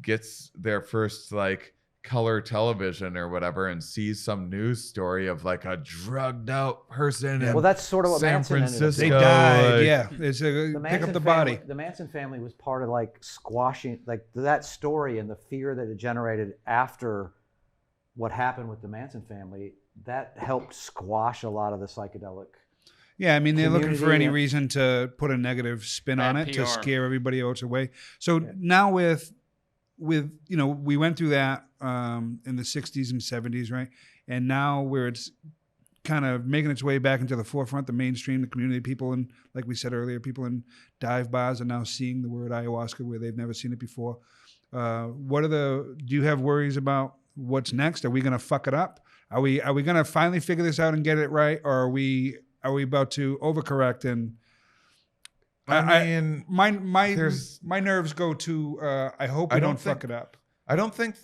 gets their first like color television or whatever and sees some news story of like a drugged out person in Well, that's sort of what San Manson ended up Francisco. They doing. died. like- Yeah. It's The pick Manson up the family, body. the Manson family was part of like squashing like that story and the fear that it generated after what happened with the Manson family. That helped squash a lot of the psychedelic. Yeah, I mean, they're looking for any community. reason to put a negative spin on Bad it to PR. scare everybody else away. So now with we went through that in the 60s and 70s, right? And now where it's kind of making its way back into the forefront, the mainstream, the community, people, and like we said earlier, people in dive bars are now seeing the word ayahuasca where they've never seen it before. Do you have worries about what's next? Are we going to fuck it up? Are we going to finally figure this out and get it right, or are we about to overcorrect? And I mean, my nerves go to I hope we don't fuck it up. I don't think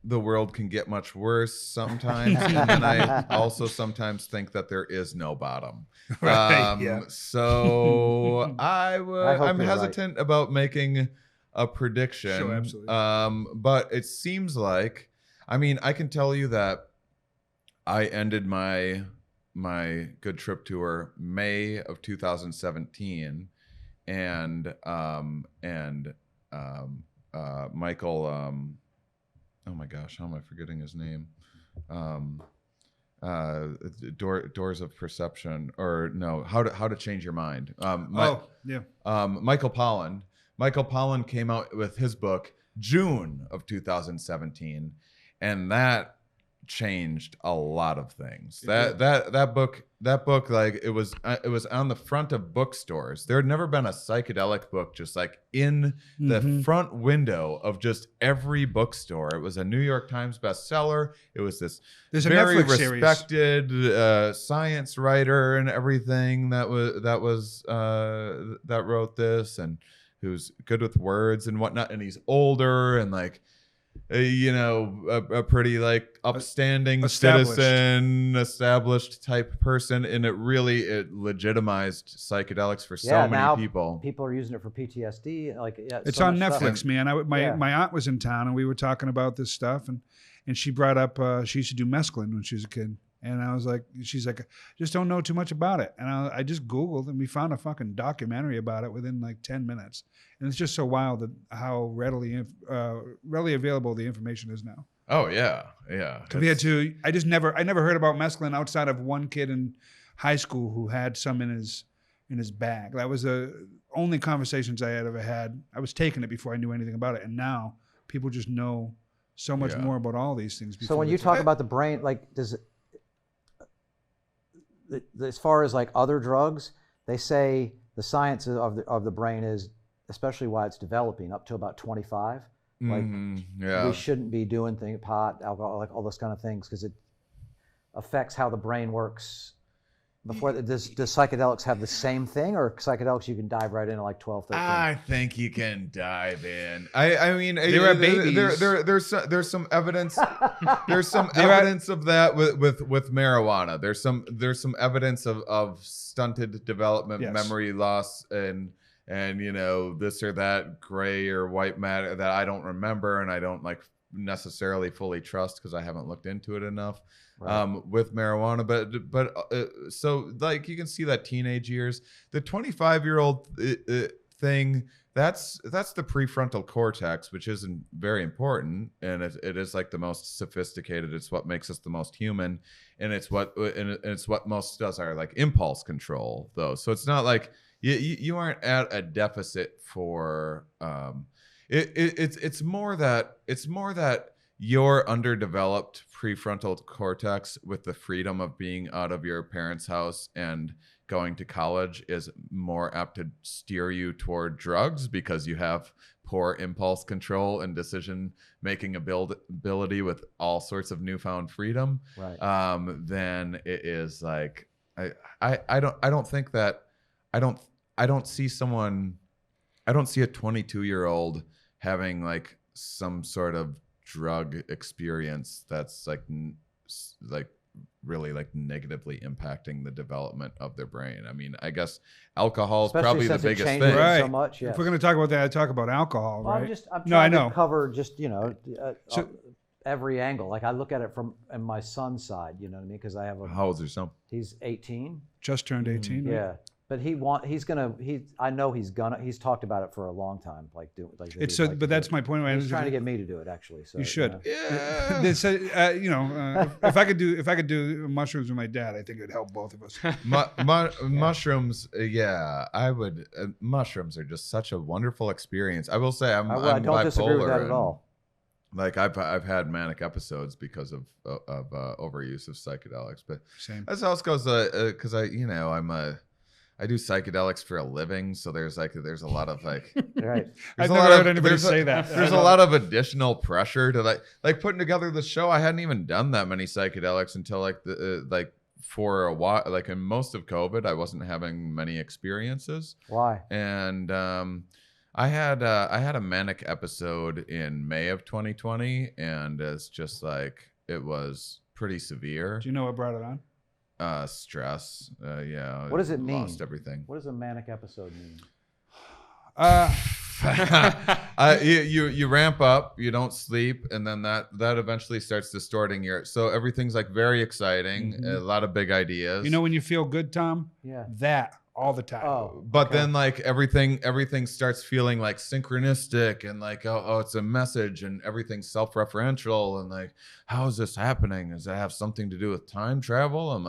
the world can get much worse sometimes. And I also sometimes think that there is no bottom. Right, yeah. So I'm you're hesitant about making a prediction. Sure, absolutely. But it seems like, I mean, I can tell you that I ended my Good Trip tour May of 2017, Michael. Oh my gosh, how am I forgetting his name? Doors of Perception, or no, how to change your mind. Michael Pollan. Michael Pollan came out with his book June of 2017, and that changed a lot of things. That book, like it was on the front of bookstores. There had never been a psychedelic book just like in the front window of just every bookstore. It was a New York Times bestseller. It was this very respected science writer and everything that wrote this, and who's good with words and whatnot, and he's older and like a pretty like upstanding citizen, established type person, and it legitimized psychedelics for so many people. People are using it for PTSD. Like it's on Netflix, stuff. Man. My aunt was in town, and we were talking about this stuff, and she brought up she used to do mescaline when she was a kid. And I was like, she's like, just don't know too much about it. And I just Googled, and we found a fucking documentary about it within like 10 minutes. And it's just so wild that how readily available the information is now. Oh yeah. Compared to, I never heard about mescaline outside of one kid in high school who had some in his bag. That was the only conversations I had ever had. I was taking it before I knew anything about it. And now people just know so much more about all these things. So when you talk about the brain, like does it, as far as like other drugs, they say the science of the brain is, especially why it's developing up to about 25. Like we shouldn't be doing things, pot, alcohol, like all those kind of things, because it affects how the brain works. Before, does psychedelics have the same thing, or psychedelics you can dive right in at like 12, 13? I think you can dive in. I mean, there are babies. There's some evidence. There's some evidence of that with marijuana. There's some evidence of stunted development, memory loss, and this or that gray or white matter that I don't remember and I don't like necessarily fully trust because I haven't looked into it enough. Right. With marijuana, but so like you can see that teenage years, the 25-year-old thing, that's the prefrontal cortex, which isn't very important, and it is like the most sophisticated. It's what makes us the most human, and it's what most does our like impulse control though. So it's not like you aren't at a deficit for it's more that your underdeveloped prefrontal cortex with the freedom of being out of your parents' house and going to college is more apt to steer you toward drugs because you have poor impulse control and decision-making ability with all sorts of newfound freedom. Right. Then it is like I don't see a 22-year-old having like some sort of drug experience that's like really like negatively impacting the development of their brain. I mean, I guess alcohol is probably the biggest thing. Right. So much, yes. If we're going to talk about that, I talk about alcohol, well, right? I'm trying to cover just every angle. Like I look at it from my son's side, you know what I mean? Because I have How old's your son? He's 18. Just turned 18. Yeah. Right? But I know he's talked about it for a long time. But that's my point. He's trying to get me to do it, actually. So you should. Yeah. If I could do mushrooms with my dad, I think it'd help both of us. Mushrooms, I would. Mushrooms are just such a wonderful experience. I will say, I don't bipolar disagree with that at all. Like I've had manic episodes because of overuse of psychedelics, but same. That's how it goes. Because I do psychedelics for a living, so there's a lot of like. Right. I've never heard anybody say that. There's a lot of additional pressure to like putting together the show. I hadn't even done that many psychedelics until for a while. Like in most of COVID, I wasn't having many experiences. Why? And I had a manic episode in May of 2020, and it's just like it was pretty severe. Do you know what brought it on? Stress. What does it mean? Lost everything. What does a manic episode mean? You ramp up, you don't sleep, and then that eventually starts distorting so everything's like very exciting, a lot of big ideas. You know when you feel good, Tom? Yeah. That all the time. Oh, But okay. then like everything starts feeling like synchronistic and like, oh, it's a message and everything's self-referential and like, how is this happening? Does that have something to do with time travel? Am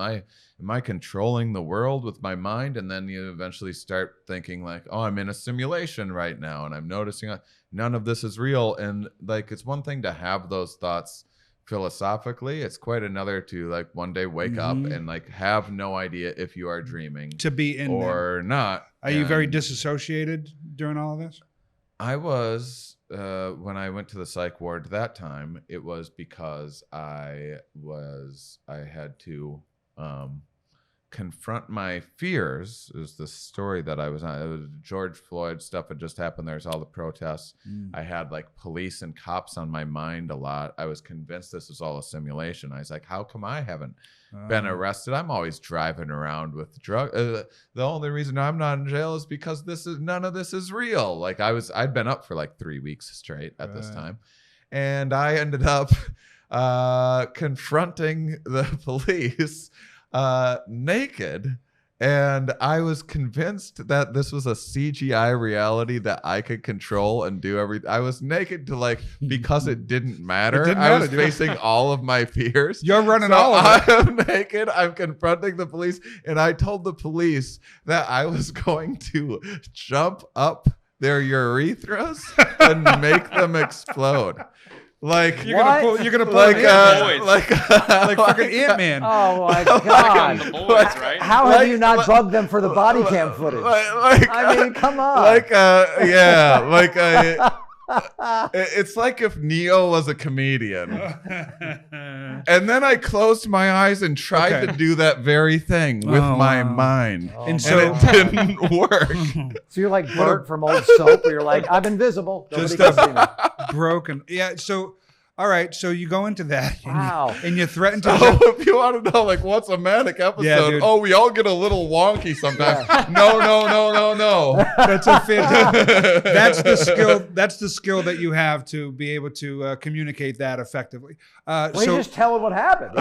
I controlling the world with my mind? And then you eventually start thinking like, oh, I'm in a simulation right now and I'm noticing none of this is real. And like, it's one thing to have those thoughts philosophically. It's quite another to like one day wake up and like have no idea if you are dreaming To be in or not. Are you very And disassociated during all of this? I was when I went to the psych ward that time. It was because I had to confront my fears. Is the story that I was on. It was George Floyd stuff had just happened. There's all the protests. I had like police and cops on my mind a lot. I was convinced this was all a simulation. I was like, how come I haven't been arrested? I'm always driving around with drugs. The only reason I'm not in jail is because none of this is real. Like I'd been up for like 3 weeks straight at this time, and I ended up confronting the police naked, and I was convinced that this was a CGI reality that I could control and do everything. I was naked to like because it didn't matter. I was facing all of my fears. You're running So all of it. I'm naked. I'm confronting the police, and I told the police that I was going to jump up their urethras and make them explode. Like You're gonna pull like an Ant-Man. like fucking Ant-Man. Oh my Like on God! the boys, right? How have like- you not like- drugged them for the body cam footage? I mean, come on. It's like if Neo was a comedian. And then I closed my eyes and tried to do that very thing with my mind. Oh And my so- And God. it didn't work. So you're like Bert from Old Soap, where you're like, I'm invisible. Nobody Just can see me. Broken. Yeah. So, all right. So you go into that. Wow. And you threaten to. So if you want to know like what's a manic episode, Yeah, dude. oh, we all get a little wonky sometimes. No. That's a fit. That's the skill. That's the skill that you have to be able to communicate that effectively. Well, you're just telling what happened.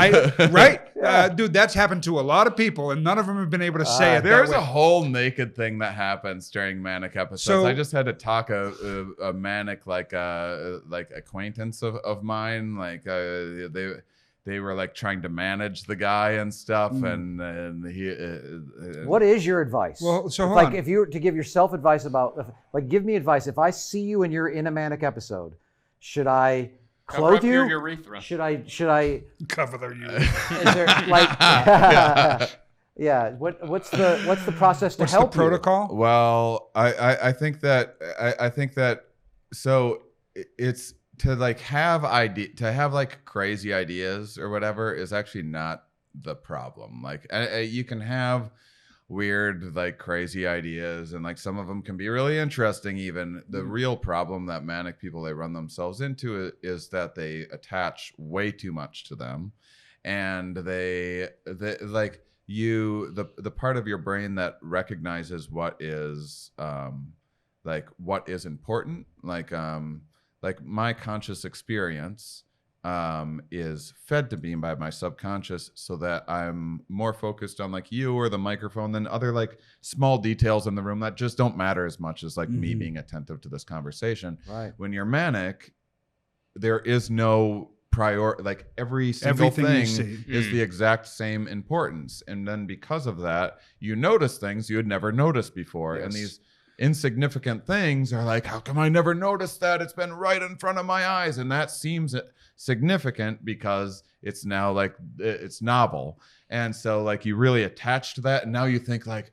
Dude, that's happened to a lot of people, and none of them have been able to say it. There's that a way. whole naked thing that happens during manic episodes. So- I just had to talk a manic like acquaintance of mine. Like they were like trying to manage the guy and stuff, and he. What is your advice? Well, so If, hold like on. if you were to give yourself advice about, like, give me advice. If I see you and you're in a manic episode, should I Cover clothe up your you? urethra. Should I? Cover their you. Is there like? Yeah. What's the process to What's the help protocol? Well, I think that so it's to like have like crazy ideas or whatever is actually not the problem. Like you can have weird like crazy ideas and like some of them can be really interesting even. The real problem that manic people they run themselves into is that they attach way too much to them, and they like the part of your brain that recognizes what is what is important, like my conscious experience is fed to me by my subconscious, so that I'm more focused on like you or the microphone than other like small details in the room that just don't matter as much as like me being attentive to this conversation. Right. When you're manic, there is no like every single Everything you thing see. is the exact same importance, and then because of that you notice things you had never noticed before. And these insignificant things are like, how come I never noticed that? It's been right in front of my eyes. And that seems significant because it's now like it's novel, and so like you really attach to that, and now you think like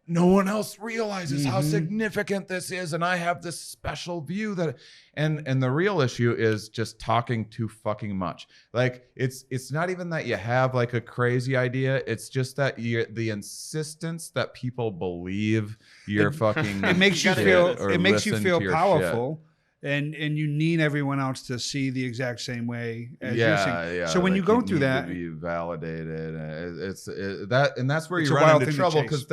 no one else realizes how significant this is, and I have this special view that, and the real issue is just talking too fucking much. Like it's not even that you have like a crazy idea, it's just that the insistence that people believe you're fucking It makes you shit feel. or It makes you listen feel to your powerful, and you need everyone else to see the exact same way as you're Yeah, seeing. yeah. So when like you go need through to that, be validated. That's where It's you a run wild into thing to trouble chase.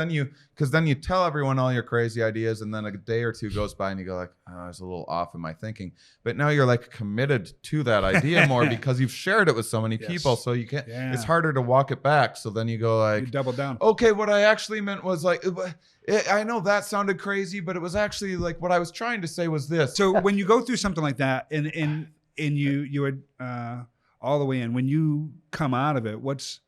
because then you tell everyone all your crazy ideas, and then a day or two goes by, and you go like, oh, I was a little off in my thinking. But now you're like committed to that idea more because you've shared it with so many Yes. people, so you can't. Yeah. It's harder to walk it back. So then you go you like, double down. okay, what I actually meant was like. I know that sounded crazy, but it was actually like what I was trying to say was this. So when you go through something like that, and you are all the way in, when you come out of it, what's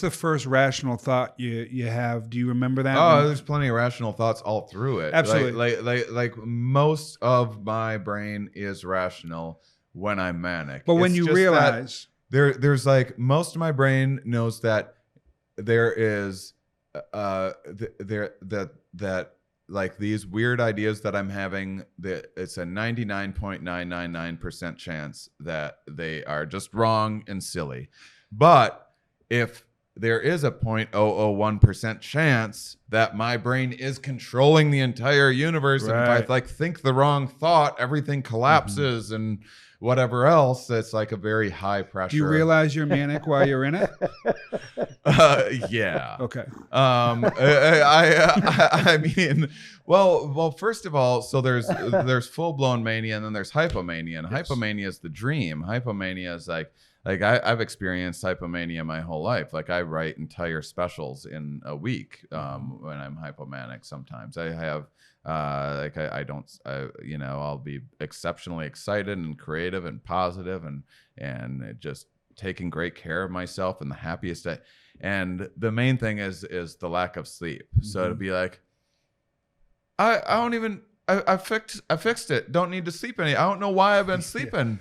the first rational thought you have? Do you remember that? Oh, there's plenty of rational thoughts all through it. Absolutely. Like most of my brain is rational when I'm manic. But when It's you just realize, that there's like most of my brain knows that there is that like these weird ideas that I'm having, that it's a 99.999% chance that they are just wrong and silly. But if there is a 0.001% chance that my brain is controlling the entire universe, and if I Right. like think the wrong thought, everything collapses and whatever else, it's like a very high pressure. do you realize you're manic while you're in it? Yeah. Okay. I mean, well, first of all, so there's full blown mania, and then there's hypomania, and Yes. hypomania is the dream. Hypomania is like I've experienced hypomania my whole life. Like I write entire specials in a week when I'm hypomanic. Sometimes I have I'll be exceptionally excited and creative and positive and just taking great care of myself and the happiest day. And the main thing is the lack of sleep. So to be like, I don't even. I fixed it. Don't need to sleep any. I don't know why I've been sleeping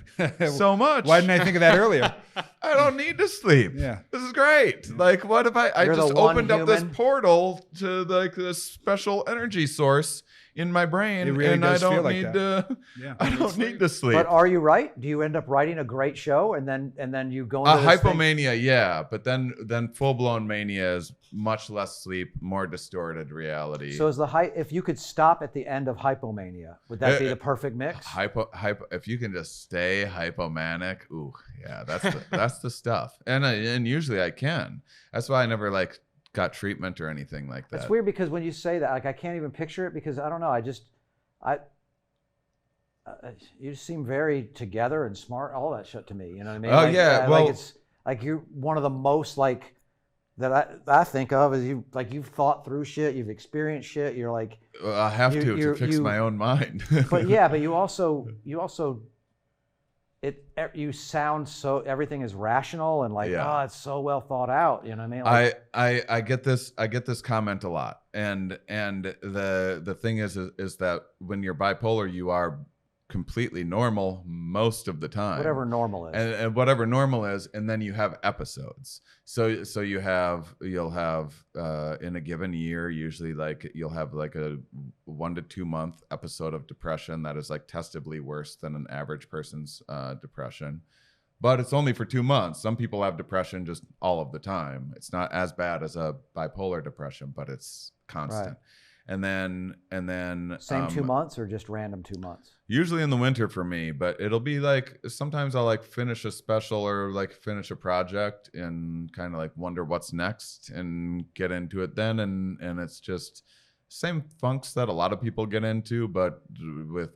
so much. Why didn't I think of that earlier? I don't need to sleep. Yeah. This is great. Like, what if I You're the just one opened up this human. portal to like this special energy source in my brain, It really and I does feel don't like need that. to. Yeah. I don't need to sleep. But are you right? Do you end up writing a great show and then you go into this thing? Hypomania, yeah, but then full blown mania is much less sleep, more distorted reality. So is if you could stop at the end of hypomania, would that be the perfect mix? Hypo. If you can just stay hypomanic, ooh, yeah, that's the stuff. And usually I can. That's why I never like got treatment or anything like that. It's weird because when you say that, like I can't even picture it because I don't know. You just seem very together and smart. All that shit to me. You know what I mean? Oh, yeah, well- like it's like you're one of the most like that I think of as you've thought through shit, you've experienced shit. You're like, I have to fix my own mind. but yeah, but you also you sound so everything is rational and like Yeah. it's so well thought out. You know what I mean? Like, I get this comment a lot, and the thing is that when you're bipolar, you are completely normal most of the time. whatever normal is. And whatever normal is, and then you have episodes. So you'll have in a given year, usually like you'll have like a 1 to 2 month episode of depression that is like testably worse than an average person's depression. But it's only for 2 months. Some people have depression just all of the time. It's not as bad as a bipolar depression, but it's constant. Right. And then Same 2 months or just random 2 months? usually in the winter for me, but it'll be like sometimes I'll like finish a special or like finish a project and kind of like wonder what's next and get into it then, and it's just same funks that a lot of people get into, but with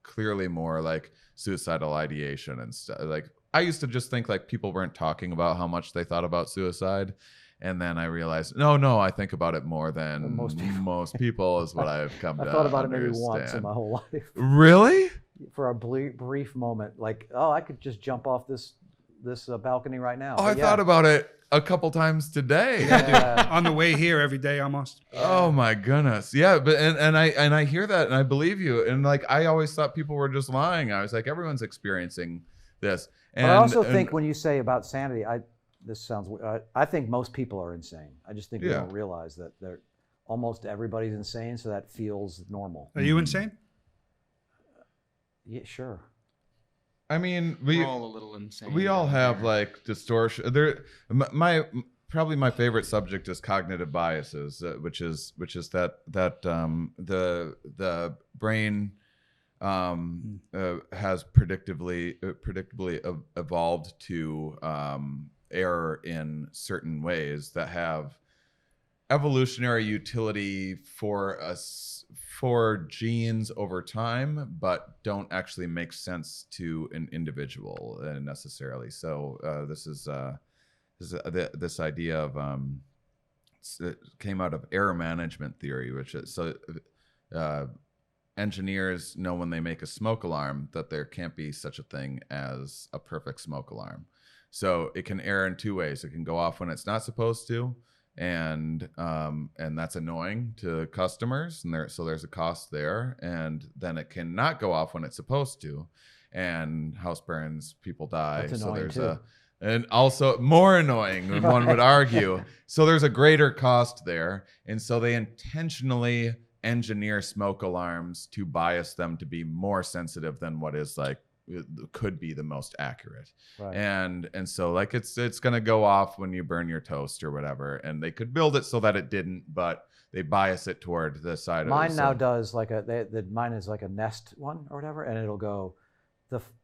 clearly more like suicidal ideation and stuff. Like I used to just think like people weren't talking about how much they thought about suicide. And then I realized, no, I think about it more than most people is what I've come to I thought about it maybe understand. once in my whole life. Really? For a brief moment, like, oh, I could just jump off this balcony right now. Oh, But I thought about it a couple times today. Yeah. On the way here every day almost. Oh my goodness. Yeah, but and I hear that and I believe you. And like I always thought people were just lying. I was like, everyone's experiencing this. And But I also think when you say about sanity, this sounds weird. I think most people are insane. I just think we don't realize that almost everybody's insane, so that feels normal. Are you insane? Yeah, sure. I mean, We're all a little insane. we all down have there. like distortion. Probably my favorite subject is cognitive biases, which is that the brain has predictably evolved to err in certain ways that have evolutionary utility for us, for genes over time, but don't actually make sense to an individual necessarily. So this idea of it came out of error management theory, which is engineers know when they make a smoke alarm that there can't be such a thing as a perfect smoke alarm. So it can err in two ways. It can go off when it's not supposed to, and that's annoying to customers, and so there's a cost there. And then it can not go off when it's supposed to, and house burns, people die. That's so annoying there's too. and also more annoying than one would argue. So there's a greater cost there, and so they intentionally engineer smoke alarms to bias them to be more sensitive than what is like could be the most accurate. Right. And so like it's gonna go off when you burn your toast or whatever, and they could build it so that it didn't, but they bias it toward the side of it. Mine now does like mine is like a Nest one or whatever, and it'll go,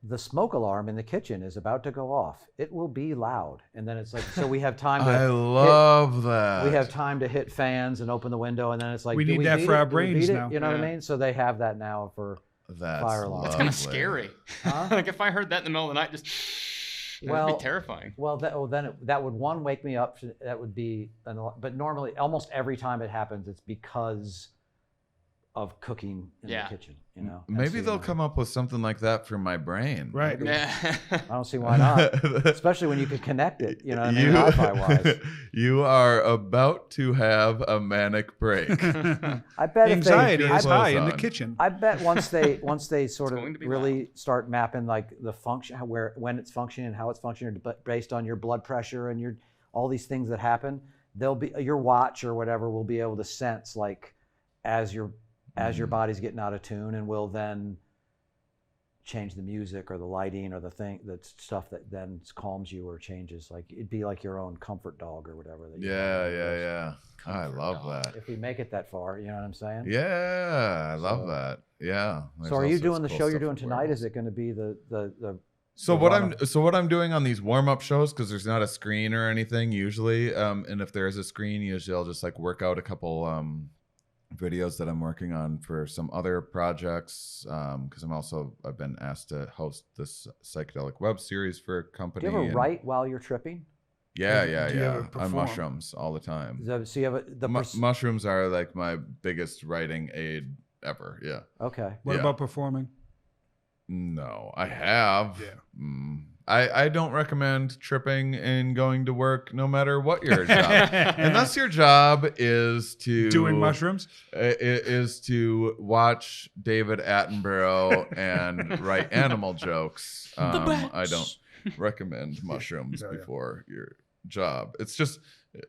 the smoke alarm in the kitchen is about to go off. It will be loud. And then it's like, so we have time to I love that. We have time to hit fans and open the window, and then it's like, We do need that beat for it? our Do we brains beat it? now. You know what I Yeah. mean? So they have that now for That's fire alarm. That's kind of lovely. scary. Huh? Like if I heard that in the middle of the night, just that'd Well, be terrifying. Well, that would wake me up. That would be, but normally, almost every time it happens, it's because of cooking in Yeah. the kitchen. You know, Maybe they'll come up with something like that for my brain. Right. Yeah. I don't see why not, especially when you could connect it. You know what I mean, You- Wi-Fi wise. You are about to have a manic break. I bet Anxiety if they, is Close high in the on. kitchen. I bet once they sort of going to be really start mapping like the function, when it's functioning and how it's functioning, but based on your blood pressure and all these things that happen, they'll be your watch or whatever will be able to sense like as your body's getting out of tune, and will then change the music or the lighting or the stuff that then calms you or changes. Like it'd be like your own comfort dog or whatever. That you have. Yeah. I Comfort love dog. that. If we make it that far, you know what I'm saying? Yeah, I love So- that. Yeah. So are you doing the show you're doing tonight? Is it going to be the So the what I'm doing on these warm-up shows, because there's not a screen or anything usually, and if there is a screen, usually I'll just like work out a couple videos that I'm working on for some other projects, because I've been asked to host this psychedelic web series for a company. Do you ever and- write while you're tripping? Yeah, Do you ever on perform? mushrooms all the time. So you have Mushrooms are like my biggest writing aid ever. Yeah. okay. What Yeah. about performing? No, I have. Yeah. I don't recommend tripping and going to work no matter what your job. Unless your job is to Doing mushrooms? is to watch David Attenborough and write animal jokes. I don't recommend mushrooms Yeah, yeah. before your job. It's just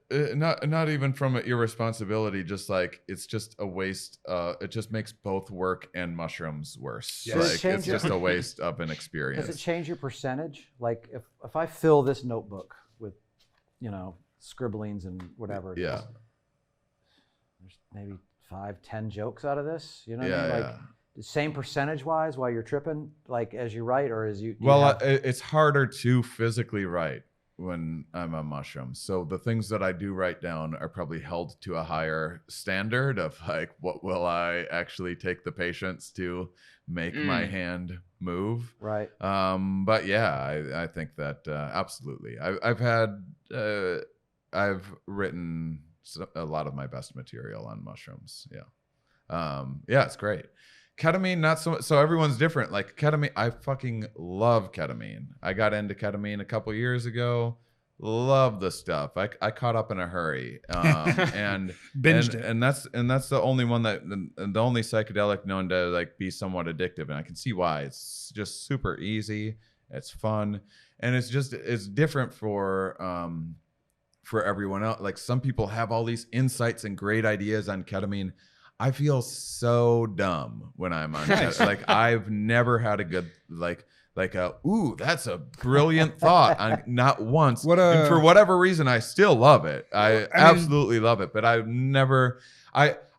not even from an irresponsibility, just like it's just a waste. It just makes both work and mushrooms worse. Yes. Does it Like change it's your- just a waste of an Does experience. it change your percentage? Like if I fill this notebook with, scribblings and whatever, it Yeah. is, there's maybe 5-10 jokes out of this. You know what I Yeah, mean? yeah. Like the same percentage wise while you're tripping, like as you write, or as you. do you Well, have- it's harder to physically write when I'm on mushrooms. So the things that I do write down are probably held to a higher standard of like, what will I actually take the patience to make my hand move? right. But yeah, I think that absolutely. I've written a lot of my best material on mushrooms. Yeah. Yeah, it's great. Ketamine, not so much. So everyone's different. Like ketamine, I fucking love ketamine. I got into ketamine a couple years ago. Love the stuff. I caught up in a hurry. And Binged it. and that's the only one the only psychedelic known to like be somewhat addictive, and I can see why. It's just super easy. It's fun, and it's different for everyone else. Like some people have all these insights and great ideas on ketamine. I feel so dumb when I'm on ketamine. Like I've never had a good ooh, that's a brilliant thought. Not once. And for whatever reason, I still love it. I mean- absolutely love it. But I've never.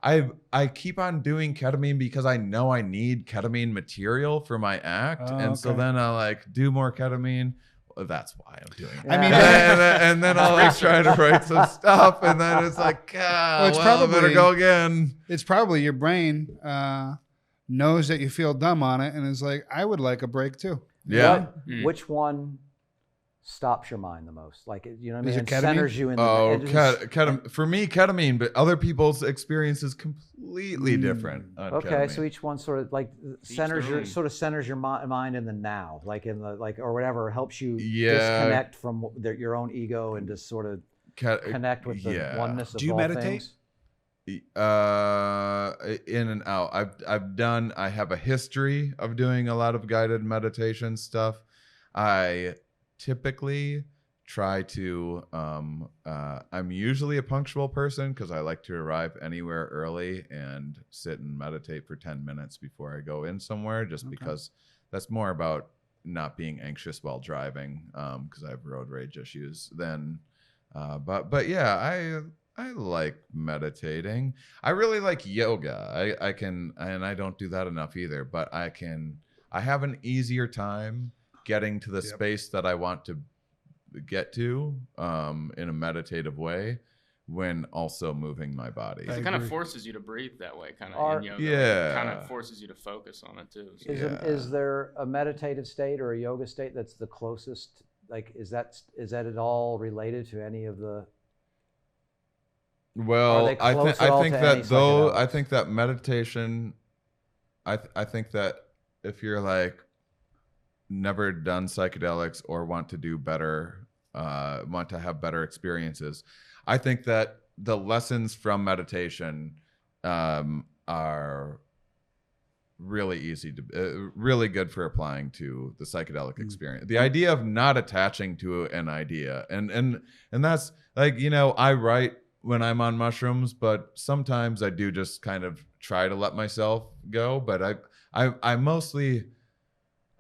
I keep on doing ketamine because I know I need ketamine material for my act, and so then I like do more ketamine. Well, that's why I'm doing it. I mean, and then I'll like try to write some stuff, and then it's like, I better go again. It's probably your brain knows that you feel dumb on it, and is like, I would like a break too. Yeah. Which one stops your mind the most? Like, you know what I mean? Is it It ketamine? centers you in the Ketamine. For me, ketamine, but other people's experience is completely different. On Okay, ketamine. so each one sort of like centers your mind in the now, like in the like or whatever, helps you disconnect from your own ego and just sort of connect with the oneness of Do you all meditate? things. In and out. I have a history of doing a lot of guided meditation stuff. I typically try to I'm usually a punctual person because I like to arrive anywhere early and sit and meditate for 10 minutes before I go in somewhere, just because that's more about not being anxious while driving, because I have road rage issues then. But yeah, I like meditating. I really like yoga. I can, and I don't do that enough either, but I have an easier time getting to the space that I want to get to in a meditative way when also moving my body. It kind of forces you to breathe that way, kind of in yoga. Yeah. It kind of forces you to focus on it too. So. Is there a meditative state or a yoga state that's the closest? Like, is that at all related to any of the? Well, I think that meditation. I think that if you're like never done psychedelics or want to do better, want to have better experiences, I think that the lessons from meditation are really easy to, really good for applying to the psychedelic experience. The idea of not attaching to an idea, and that's like, you know, I write when I'm on mushrooms, but sometimes I do just kind of try to let myself go. But I mostly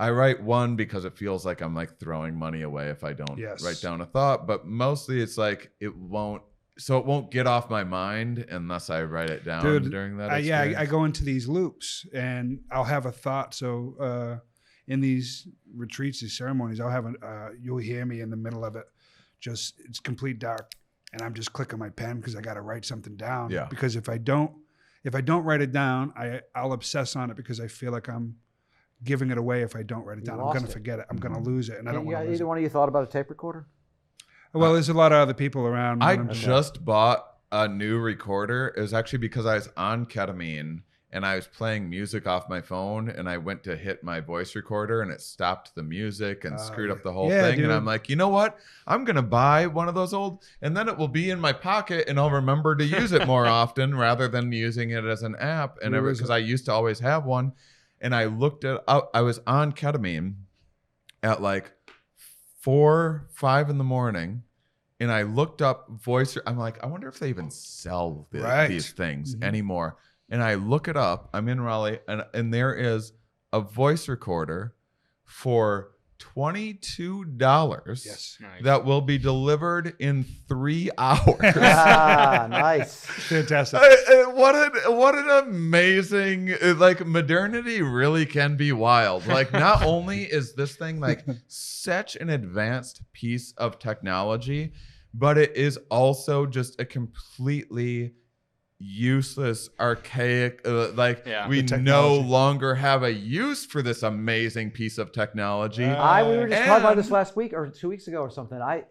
write one because it feels like I'm like throwing money away if I don't write down a thought. But mostly it's like it won't get off my mind unless I write it down during that experience. I go into these loops and I'll have a thought. So in these retreats, these ceremonies, I'll have you'll hear me in the middle of it. Just it's complete dark. And I'm just clicking my pen because I got to write something down. Yeah. Because if I don't write it down, I'll obsess on it because I feel like I'm giving it away. If I don't write it down, I'm going to forget it. I'm going to lose it, and I don't want to lose it. Either one of you thought about a tape recorder? Well, there's a lot of other people around. I just bought a new recorder. It was actually because I was on ketamine and I was playing music off my phone, and I went to hit my voice recorder and it stopped the music and screwed up the whole thing. Dude. And I'm like, you know what? I'm going to buy one of those old, and then it will be in my pocket and I'll remember to use it more often rather than using it as an app. And because I used to always have one, and I looked it up. I was on ketamine at like 4, 5 in the morning. And I looked up voice. I'm like, I wonder if they even sell these things anymore. And I look it up. I'm in Raleigh, and there is a voice recorder for $22 that will be delivered in 3 hours. Nice. Fantastic. What an amazing, like, modernity really can be wild. Like, not only is this thing like such an advanced piece of technology, but it is also just a completely useless, archaic, we no longer have a use for this amazing piece of technology. We were just talking about this last week or 2 weeks ago or something. I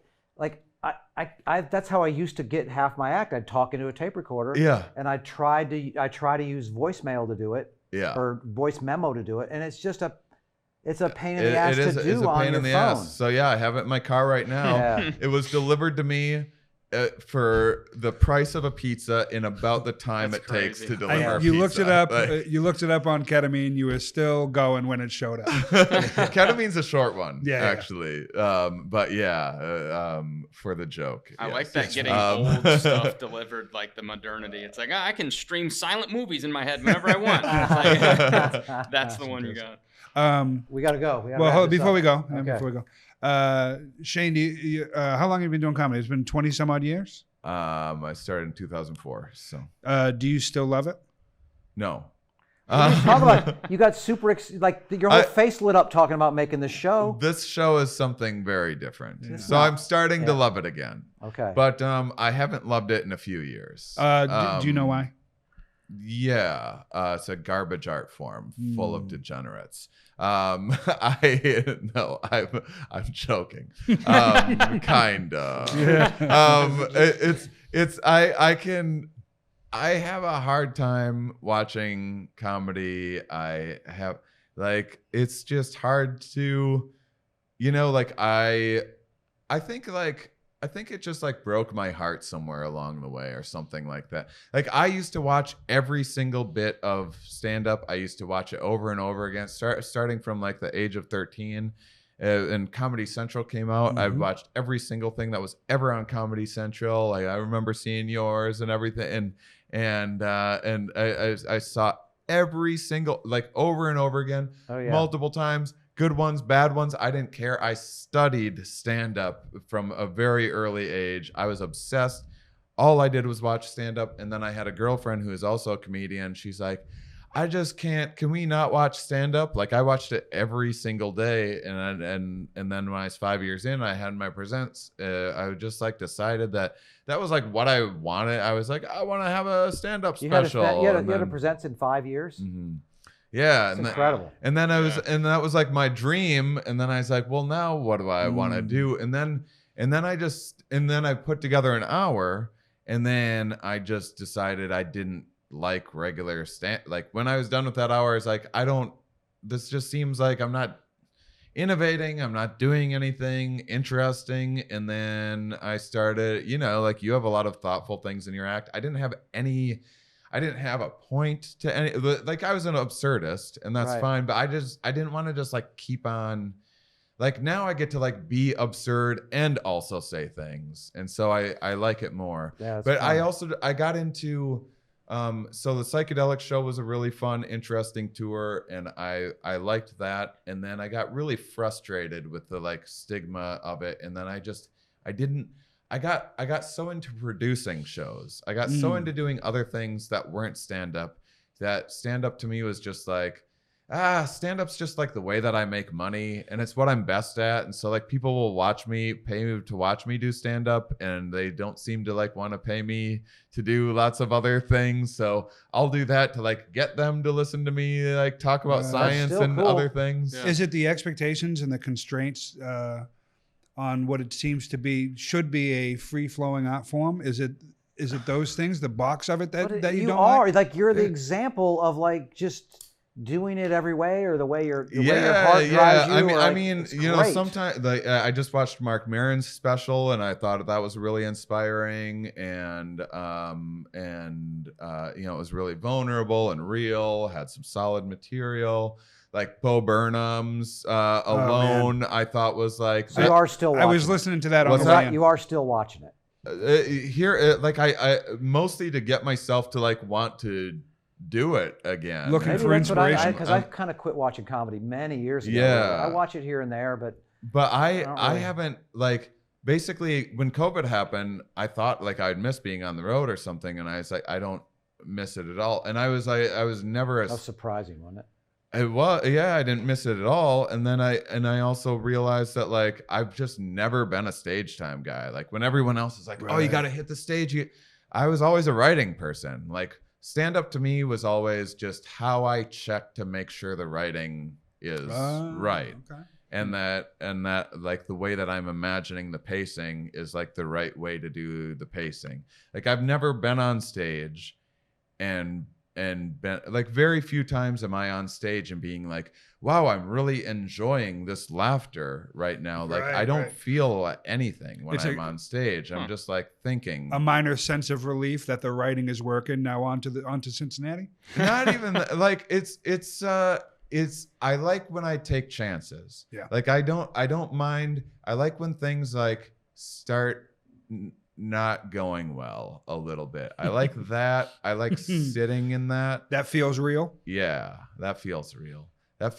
that's how I used to get half my act. I'd talk into a tape recorder, and I try to use voicemail to do it, or voice memo to do it, and it's just it's a pain in the ass to do on your phone. So I have it in my car right now. It was delivered to me for the price of a pizza in about the time it takes to deliver a pizza. You looked it up. You looked it up on ketamine. You were still going when it showed up. Ketamine's a short one, actually. But for the joke. I like that getting old stuff delivered, like the modernity. It's like, I can stream silent movies in my head whenever I want. That's the one you got. We got to go. Before we go, Shane, how long have you been doing comedy? It's been 20 some odd years? I started in 2004. So Do you still love it? no. Talk about you got super like your whole face lit up talking about making this show. This show is something very different. It's So not. I'm starting to love it again. Okay. But I haven't loved it in a few years. Do you know why? Yeah, it's a garbage art form full of degenerates. I'm joking. Kind of. I have a hard time watching comedy. It's just hard to, I think it just like broke my heart somewhere along the way or something like that. Like I used to watch every single bit of stand up. I used to watch it over and over again, starting from like the age of 13. And Comedy Central came out. I watched every single thing that was ever on Comedy Central. Like I remember seeing yours and everything. And I saw every single, like over and over again, multiple times. Good ones, bad ones, I didn't care. I studied stand-up from a very early age. I was obsessed. All I did was watch stand-up. And then I had a girlfriend who is also a comedian. She's like, I just can't, can we not watch stand-up? Like I watched it every single day. And then when I was 5 years in, I had my presents. I just like decided that was like what I wanted. I was like, I want to have a stand-up special. You had a presents in 5 years? Mm-hmm. Yeah, it's incredible. And then and that was like my dream. And then I was like, well, now what do I want to do? And then I put together an hour, and then I just decided I didn't like regular like when I was done with that hour, I was like, this just seems like I'm not innovating. I'm not doing anything interesting. And then I started, like you have a lot of thoughtful things in your act. I didn't have a point to any, like I was an absurdist, and that's fine. But I didn't want to just like keep on, like now I get to like be absurd and also say things. And so I like it more. Yeah, but fun. I got into, so the Psychedelic show was a really fun, interesting tour. And I liked that. And then I got really frustrated with the like stigma of it. And then I got so into producing shows. I got so into doing other things that weren't stand-up, that stand-up to me was just like, stand-up's just like the way that I make money, and it's what I'm best at. And so like people will pay me to watch me do stand-up, and they don't seem to like want to pay me to do lots of other things. So I'll do that to like get them to listen to me like talk about science and other things. Yeah. Is it the expectations and the constraints on what it seems to be, should be a free-flowing art form? Is it those things, the box of it that you don't like? You're the example of like just doing it every way, or the way your heart drives you. I mean, sometimes like I just watched Mark Maron's special, and I thought that was really inspiring, and it was really vulnerable and real, had some solid material. Like Bo Burnham's Alone, I thought was like. So you are still watching. I was listening to that on the way. You are still watching it. I mostly to get myself to like want to do it again. Looking for inspiration. Because I kind of quit watching comedy many years ago. Yeah. I watch it here and there, but I haven't, like, basically when COVID happened, I thought like I'd miss being on the road or something, and I was like, I don't miss it at all. And I was never as. That was surprising, wasn't it? It was, yeah, I didn't miss it at all. And then I also realized that like I've just never been a stage time guy. Like when everyone else is like, oh, you got to hit the stage. I was always a writing person. Like stand up to me was always just how I check to make sure the writing is right. Okay. And that like the way that I'm imagining the pacing is like the right way to do the pacing. Like I've never been on stage and been like, very few times am I on stage and being like, wow, I'm really enjoying this laughter right now. Like I don't feel anything when I'm on stage. I'm just like thinking a minor sense of relief that the writing is working. Now onto Cincinnati. Not even like it's I like when I take chances. Yeah. Like I don't mind. I like when things like start not going well a little bit. I like that. I like sitting in that. That feels real. Yeah, that feels real. You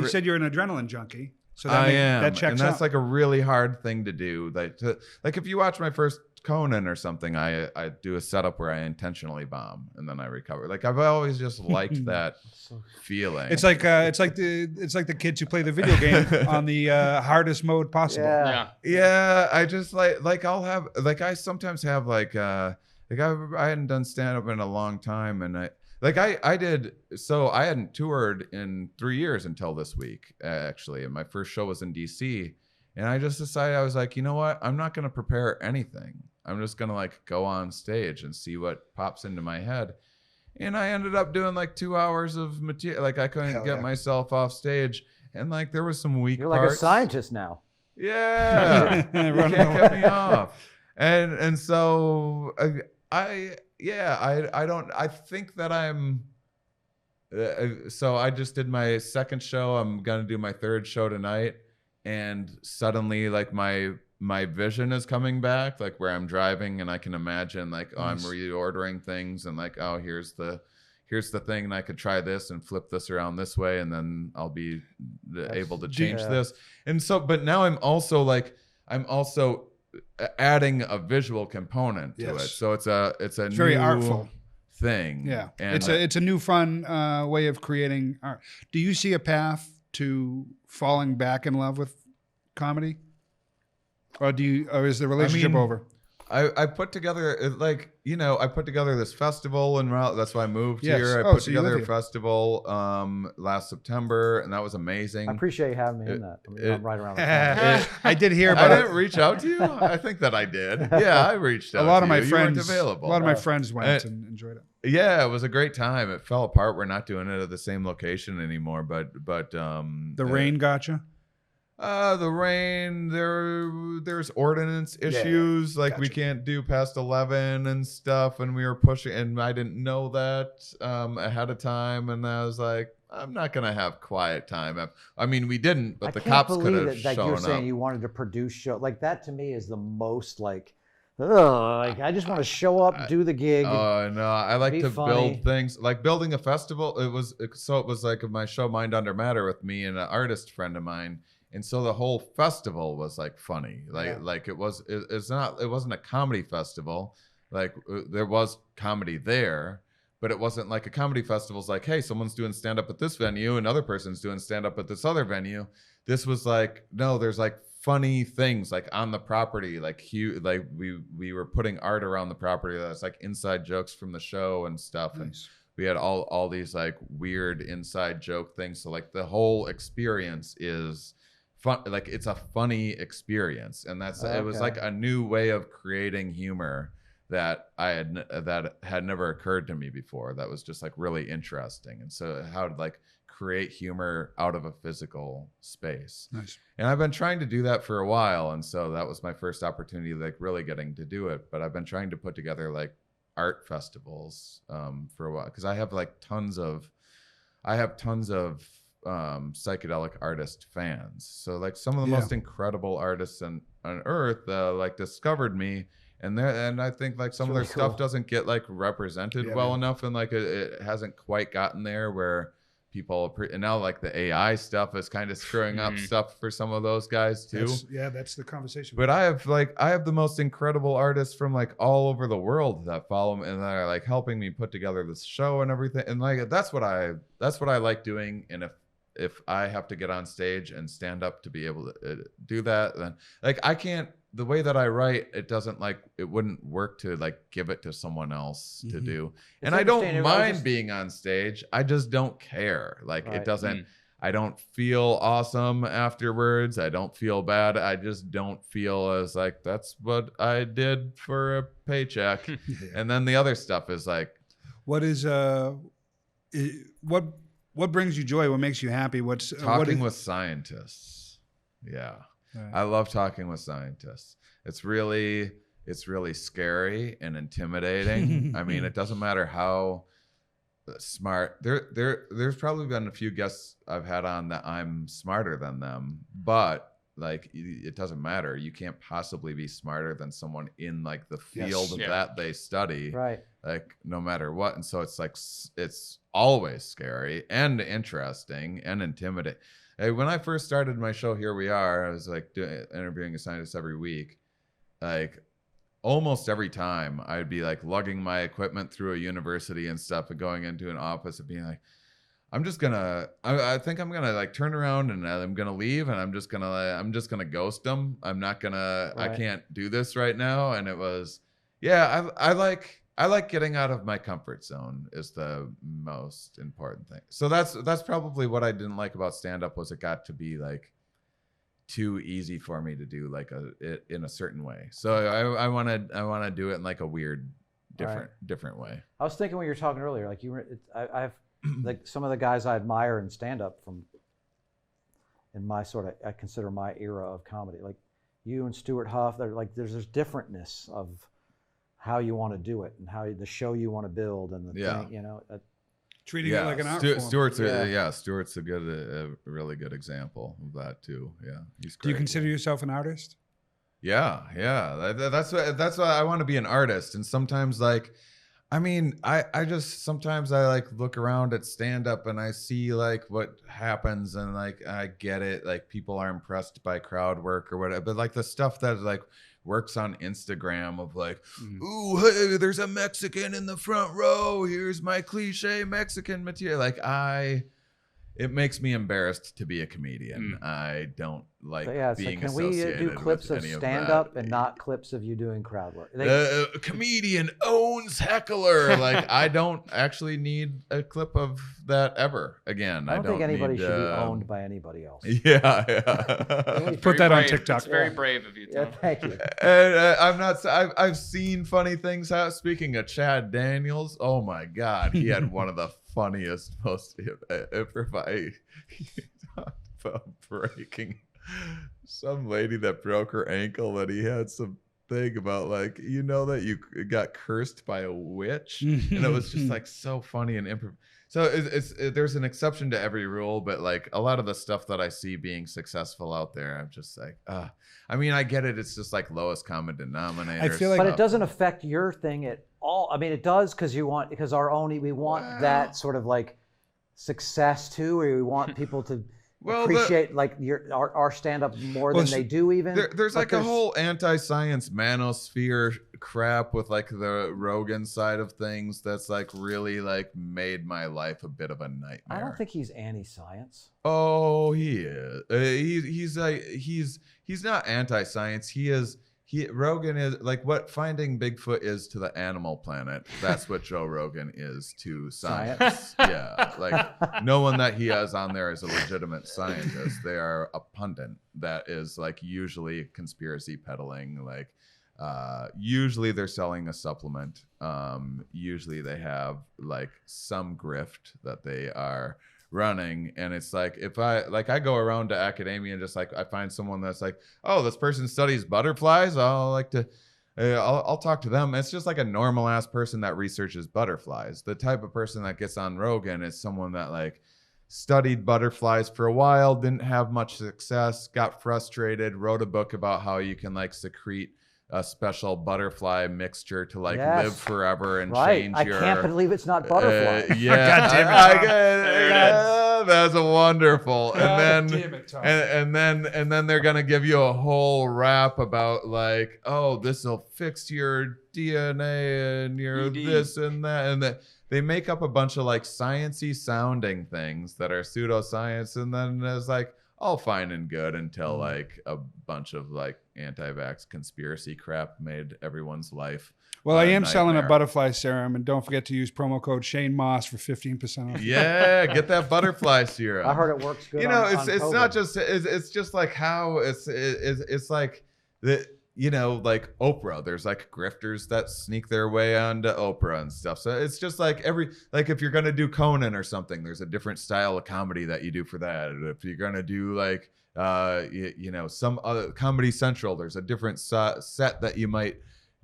said you're an adrenaline junkie. So I am, that checks and that's out. like a really hard thing to do. Like if you watch my first Conan or something, I do a setup where I intentionally bomb and then I recover. Like I've always just liked that feeling. It's like the kids who play the video game on the hardest mode possible. Yeah. Yeah, I just like I'll have like I sometimes have like I hadn't done stand up in a long time, and I did, so I hadn't toured in 3 years until this week actually, and my first show was in DC, and I just decided, I was like, you know what, I'm not going to prepare anything. I'm just going to like go on stage and see what pops into my head. And I ended up doing like 2 hours of material. Like I couldn't get myself off stage, and like there was some weak You're like parts. a scientist now. Yeah, you can't get me off. And so I think that I'm. So I just did my second show. I'm gonna do my third show tonight, and suddenly like my vision is coming back, like where I'm driving and I can imagine like, oh, I'm reordering things, and like, oh, here's the thing, and I could try this and flip this around this way, and then I'll be able to change this. And so, but now I'm also adding a visual component to it. So it's a very new artful thing. Yeah, and it's a new fun way of creating art. Do you see a path to falling back in love with comedy, or is the relationship over? I put together I put together this festival, and that's why I moved here. I put so you together live a here. festival last September, and that was amazing. I appreciate you having me in that. I'm right around the corner. I did hear I about didn't reach out to you. I think that I did. Yeah, I reached out. a lot to of my you. You friends. weren't available. A lot of my friends went and enjoyed it. Yeah, it was a great time. It fell apart. We're not doing it at the same location anymore, but The rain gotcha. The rain, there's ordinance issues, like we can't do past 11 and stuff, and we were pushing, and I didn't know that ahead of time, and I was like, I'm not gonna have quiet time. I mean, we didn't, but the cops could have shown you're up. saying you wanted to produce show like that. To me is the most like, like I just want to show up, do the gig. Oh no, I like to funny. build things, like building a festival. It was like my show Mind Under Matter with me and an artist friend of mine. And so the whole festival was like funny, like it wasn't a comedy festival. Like there was comedy there, but it wasn't like a comedy festival. It's like, hey, someone's doing stand up at this venue, another person's doing stand up at this other venue. This was like, no, there's like funny things like on the property, like huge, like we were putting art around the property that's like inside jokes from the show and stuff. And we had all these like weird inside joke things. So like the whole experience is fun, like it's a funny experience, and it was like a new way of creating humor that had never occurred to me before. That was just like really interesting. And so how to like create humor out of a physical space. Nice. And I've been trying to do that for a while, and so that was my first opportunity, like really getting to do it. But I've been trying to put together like art festivals for a while, because I have tons of psychedelic artist fans. So like some of the most incredible artists on earth like discovered me, and I think like some of their stuff doesn't get like represented well enough, and like it hasn't quite gotten there where people and now like the AI stuff is kind of screwing up stuff for some of those guys too. That's the conversation. But I have the most incredible artists from like all over the world that follow me, and that are like helping me put together this show and everything. And like that's what I like doing. And if I have to get on stage and stand up to be able to do that, then like I can't, the way that I write, it wouldn't work to like give it to someone else to do. And I don't mind being on stage. I just don't care. Like it doesn't, I don't feel awesome afterwards. I don't feel bad. I just don't feel as like, that's what I did for a paycheck. And then the other stuff is like, what brings you joy? What makes you happy? Talking with scientists. Yeah. Right. I love talking with scientists. It's really scary and intimidating. I mean, it doesn't matter how smart. There's probably been a few guests I've had on that I'm smarter than them, but like it doesn't matter. You can't possibly be smarter than someone in like the field that they study. Right. like no matter what. And so it's like it's always scary and interesting and intimidating. When I first started my show, Here We Are, I was like interviewing a scientist every week. Like almost every time I'd be like lugging my equipment through a university and stuff and going into an office and being like, I think I'm gonna like turn around and I'm gonna leave and I'm just gonna ghost them. I'm not gonna, I can't do this right now. And it was, yeah, I like getting out of my comfort zone is the most important thing. So that's probably what I didn't like about stand-up was it got to be like too easy for me to do like in a certain way. So I want to do it in like a weird, different way. I was thinking when you were talking earlier, like I've like some of the guys I admire in stand-up in my I consider my era of comedy, like you and Stuart Huff, they're like, there's this differentness of how you want to do it and how the show you want to build and the thing, you know. Treating it like an art form. Stuart's a really good example of that too. Yeah, he's great. Do you consider yourself an artist? Yeah. That's why I want to be an artist. And sometimes like, I mean, I just sometimes I like look around at stand up and I see like what happens and like I get it, like people are impressed by crowd work or whatever, but like the stuff that like works on Instagram of like, ooh, hey, there's a Mexican in the front row, here's my cliche Mexican material. Like it makes me embarrassed to be a comedian. I don't like being associated with any of that. Can we do clips of stand-up and not clips of you doing crowd work? Comedian owns heckler. Like, I don't actually need a clip of that ever again. I don't think anybody should be owned by anybody else. Yeah. Put that on TikTok. It's very brave of you, Tom. Yeah, thank you. And I've seen funny things. Speaking of Chad Daniels, oh my God, he had one of the funniest, most improvised about breaking some lady that broke her ankle, that he had some thing about like, you know, that you got cursed by a witch, and it was just like so funny and so there's an exception to every rule, but like a lot of the stuff that I see being successful out there, I'm just like, I mean, I get it. It's just like lowest common denominator. I feel like, but it doesn't affect your thing at all. I mean, it does because we want that sort of like success too, where we want people to appreciate like our stand-up more than they do even. There's like a whole anti-science manosphere crap with like the Rogan side of things that's like really like made my life a bit of a nightmare. I don't think he's anti-science. Oh, he is. He's not anti-science. Rogan is like what finding Bigfoot is to the animal planet. That's what Joe Rogan is to science. Yeah, like no one that he has on there is a legitimate scientist. They are a pundit that is like usually conspiracy peddling. Like usually they're selling a supplement. Usually they have like some grift that they are running, and it's like if I go around to academia and just like I find someone that's like, oh, this person studies butterflies, I'll talk to them. It's just like a normal ass person that researches butterflies. The type of person that gets on Rogan is someone that like studied butterflies for a while, didn't have much success, got frustrated, wrote a book about how you can like secrete a special butterfly mixture to like live forever and change your... I can't believe it's not butterfly. Yeah. God damn it. That's a wonderful. And then they're going to give you a whole rap about like, oh, this will fix your DNA and your this and that. And that they make up a bunch of like sciencey sounding things that are pseudoscience. And then there's like, all fine and good until like a bunch of like anti-vax conspiracy crap made everyone's life. Well, I am selling a butterfly serum, and don't forget to use promo code Shane Mauss for 15% off. Yeah, get that butterfly serum. I heard it works good. You know, it's not just it's just like how it's like the. You know, like Oprah, there's like grifters that sneak their way onto Oprah and stuff. So it's just like if you're going to do Conan or something, there's a different style of comedy that you do for that. If you're going to do like, some other Comedy Central, there's a different set that you might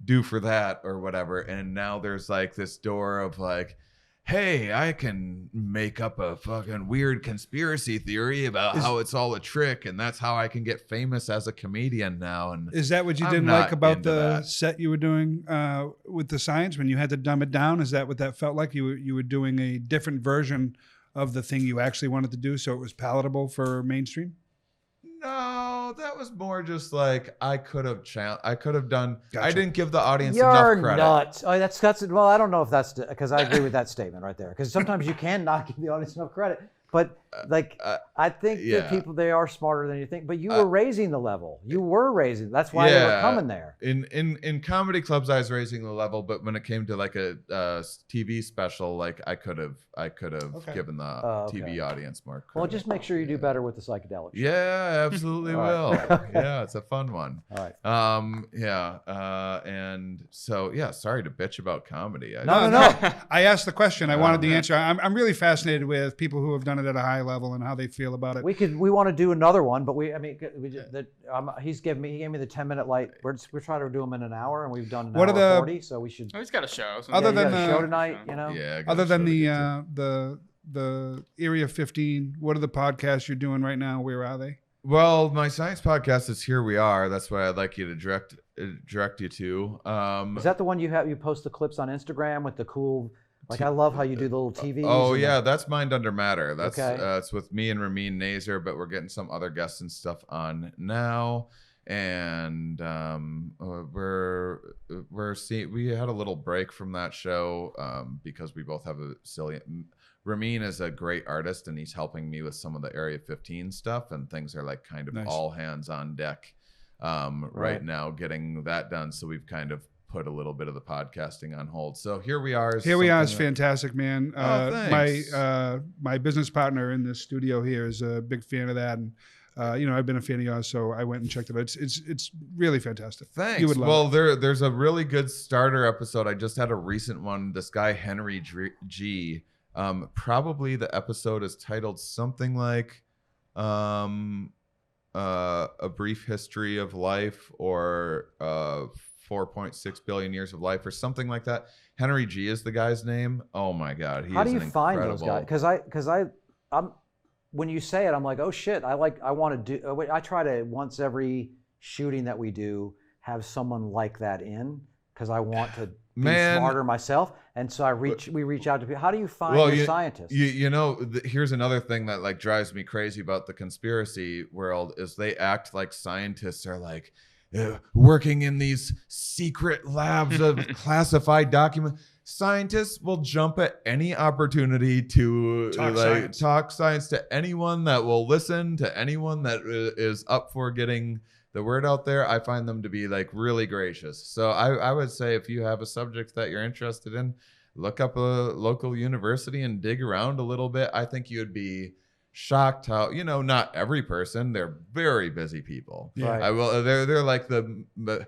do for that or whatever. And now there's like this door of like, hey, I can make up a fucking weird conspiracy theory about how it's all a trick, and that's how I can get famous as a comedian now. And Is that what you I'm didn't not like about into the that. set you were doing with the science when you had to dumb it down? Is that what that felt like? You were doing a different version of the thing you actually wanted to do, so it was palatable for mainstream? No, that was more just like I could have done. I Gotcha. didn't give the audience You're enough credit. nuts. Oh, that's well. I don't know if that's because I agree with that statement right there. Because sometimes you can not give the audience enough credit, but like I think yeah. that people they are smarter than you think. But you were raising the level. You were raising. That's why they were coming there. In comedy clubs, I was raising the level, but when it came to like a TV special, like I could have given the TV audience more credit. Well, just make sure you do better with the psychedelics. Yeah, absolutely will. Yeah, it's a fun one. All right. And so sorry to bitch about comedy. No. I asked the question. I wanted the answer. I'm really fascinated with people who have done it at a high level and how they feel about it. We want to do another one, but he gave me the 10-minute light. We're trying to do them in an hour, and we've done an hour 40. So we should. Oh, he's got a show. So Other you than got a the show tonight, other than the Area 15, what are the podcasts you're doing right now? Where are they? Well, my science podcast is Here We Are. That's what I'd like you to direct you to. Is that the one you post the clips on Instagram with the cool? Like I love how you do the little TVs. Oh yeah, that's Mind Under Matter. That's Okay. It's with me and Ramin Nazer, but we're getting some other guests and stuff on now. And we had a little break from that show because we both have a silly. Ramin is a great artist, and he's helping me with some of the Area 15 stuff, and things are like kind of Nice. all hands on deck right now, getting that done. So we've kind of put a little bit of the podcasting on hold. So Here We Are. Here We Are is fantastic, man. Thanks. My business partner in the studio here is a big fan of that, and I've been a fan of yours, so I went and checked it out. It's really fantastic. Thanks. You would love it. There's a really good starter episode. I just had a recent one. This guy Henry G. Probably the episode is titled something like A Brief History of Life or 4.6 billion years of life or something like that. Henry G is the guy's name. Oh my God. How do you find those guys? Because I'm when you say it, I'm like, oh shit, I want to do. I try to once every shooting that we do have someone like that in because I want to be smarter myself, and so we reach out to people. How do you find the scientists? Here's another thing that like drives me crazy about the conspiracy world is they act like scientists are like working in these secret labs of classified documents. Scientists will jump at any opportunity to talk science to anyone that will listen, to anyone that is up for getting the word out there. I find them to be like really gracious. So I would say if you have a subject that you're interested in, look up a local university and dig around a little bit. I think you'd be shocked how, not every person, they're very busy people. Yeah. Right. They're like the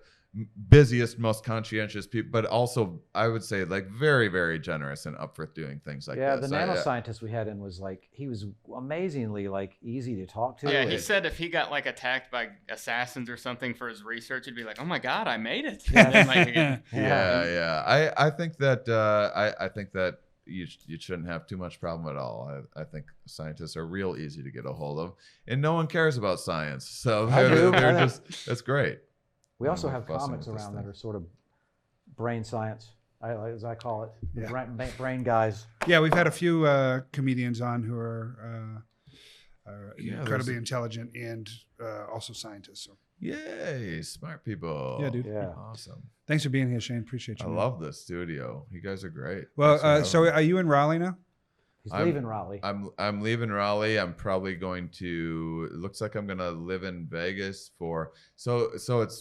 busiest, most conscientious people, but also I would say like very, very generous and up for doing things like this. this. The nanoscientist we had in was like, he was amazingly like easy to talk to. Yeah, he said if he got like attacked by assassins or something for his research, he'd be like, oh my God, I made it. Yeah. I think that I think that you shouldn't have too much problem at all. I think scientists are real easy to get a hold of, and no one cares about science, so they're just that's great. We also have comics around that are sort of brain science, as I call it, brain guys. Yeah, we've had a few comedians on who are incredibly intelligent and also scientists. So. Yay, smart people. Yeah, dude. Yeah. Awesome. Thanks for being here, Shane. Appreciate you. I love this studio. You guys are great. Well, so are you in Raleigh now? He's leaving Raleigh. I'm leaving Raleigh. I'm probably going to. It looks like I'm gonna live in Vegas for. So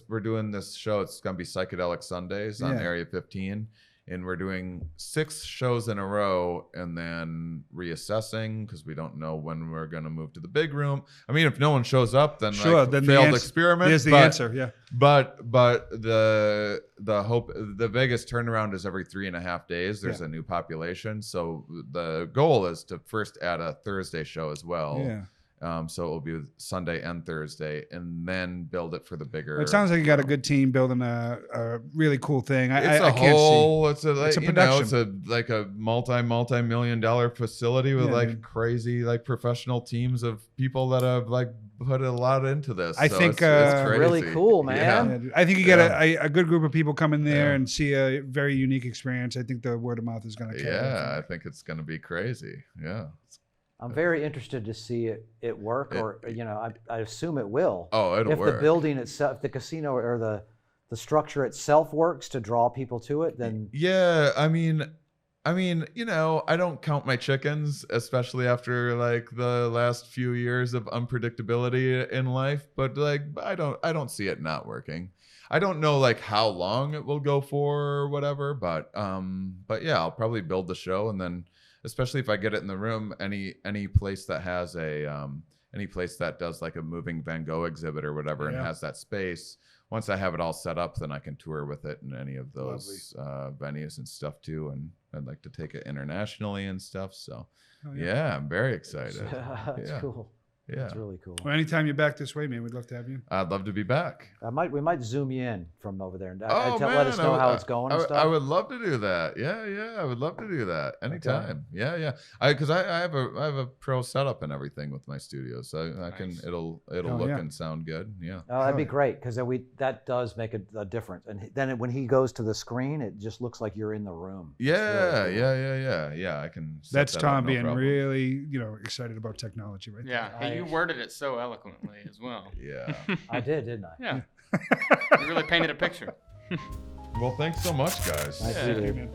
we're doing this show. It's gonna be Psychedelic Sundays on Area 15, and we're doing 6 shows in a row, and then reassessing because we don't know when we're gonna move to the big room. I mean, if no one shows up, then then failed experiment. There's the answer. Yeah. But the hope, the Vegas turnaround is every 3.5 days. There's a new population, so the goal is to first add a Thursday show as well. Yeah. So it will be Sunday and Thursday, and then build it for the bigger. It sounds like you got a good team building a really cool thing. It's I a can't whole. see. It's a It's a you know, it's production. like a multi-million-dollar facility with Yeah, like dude. crazy like professional teams of people that have like put a lot into this. I So think, it's crazy. really cool, Yeah. man. Yeah, dude. I think you get a good group of people come in there Yeah. and see a very unique experience. I think the word of mouth is going to carry. Yeah, I think it's gonna be crazy. Yeah. I'm very interested to see it work, or I assume it will. Oh, it'll if work. the building itself, if the casino or the structure itself works to draw people to it, then Yeah, I mean, I don't count my chickens, especially after like the last few years of unpredictability in life, but like I don't see it not working. I don't know like how long it will go for or whatever, but yeah, I'll probably build the show, and then especially if I get it in the room, any place that has any place that does like a moving Van Gogh exhibit or whatever and Yeah. has that space. Once I have it all set up, then I can tour with it in any of those venues and stuff too. And I'd like to take it internationally and stuff. So Oh, yeah, I'm very excited. that's Yeah. cool. Yeah, That's really cool. Well, anytime you're back this way, man, we'd love to have you. I'd love to be back. We might zoom you in from over there and Oh, let us man, know I how would- it's going and I stuff. would love to do that. Yeah, I would love to do that anytime. Yeah. Because I have a pro setup and everything with my studio, so I can Nice. it'll Oh, look yeah. and sound good. Yeah. Oh, that'd be great because that does make a difference. And then when he goes to the screen, it just looks like you're in the room. It's Yeah, really cool. yeah. I can. set That's that up, Tom no being problem. really, excited about technology right Yeah, hey, you worded it so eloquently as well. Yeah. I did, didn't I? Yeah, you really painted a picture. Well, thanks so much, guys. Nice Yeah. to there. meet Hey, you. man.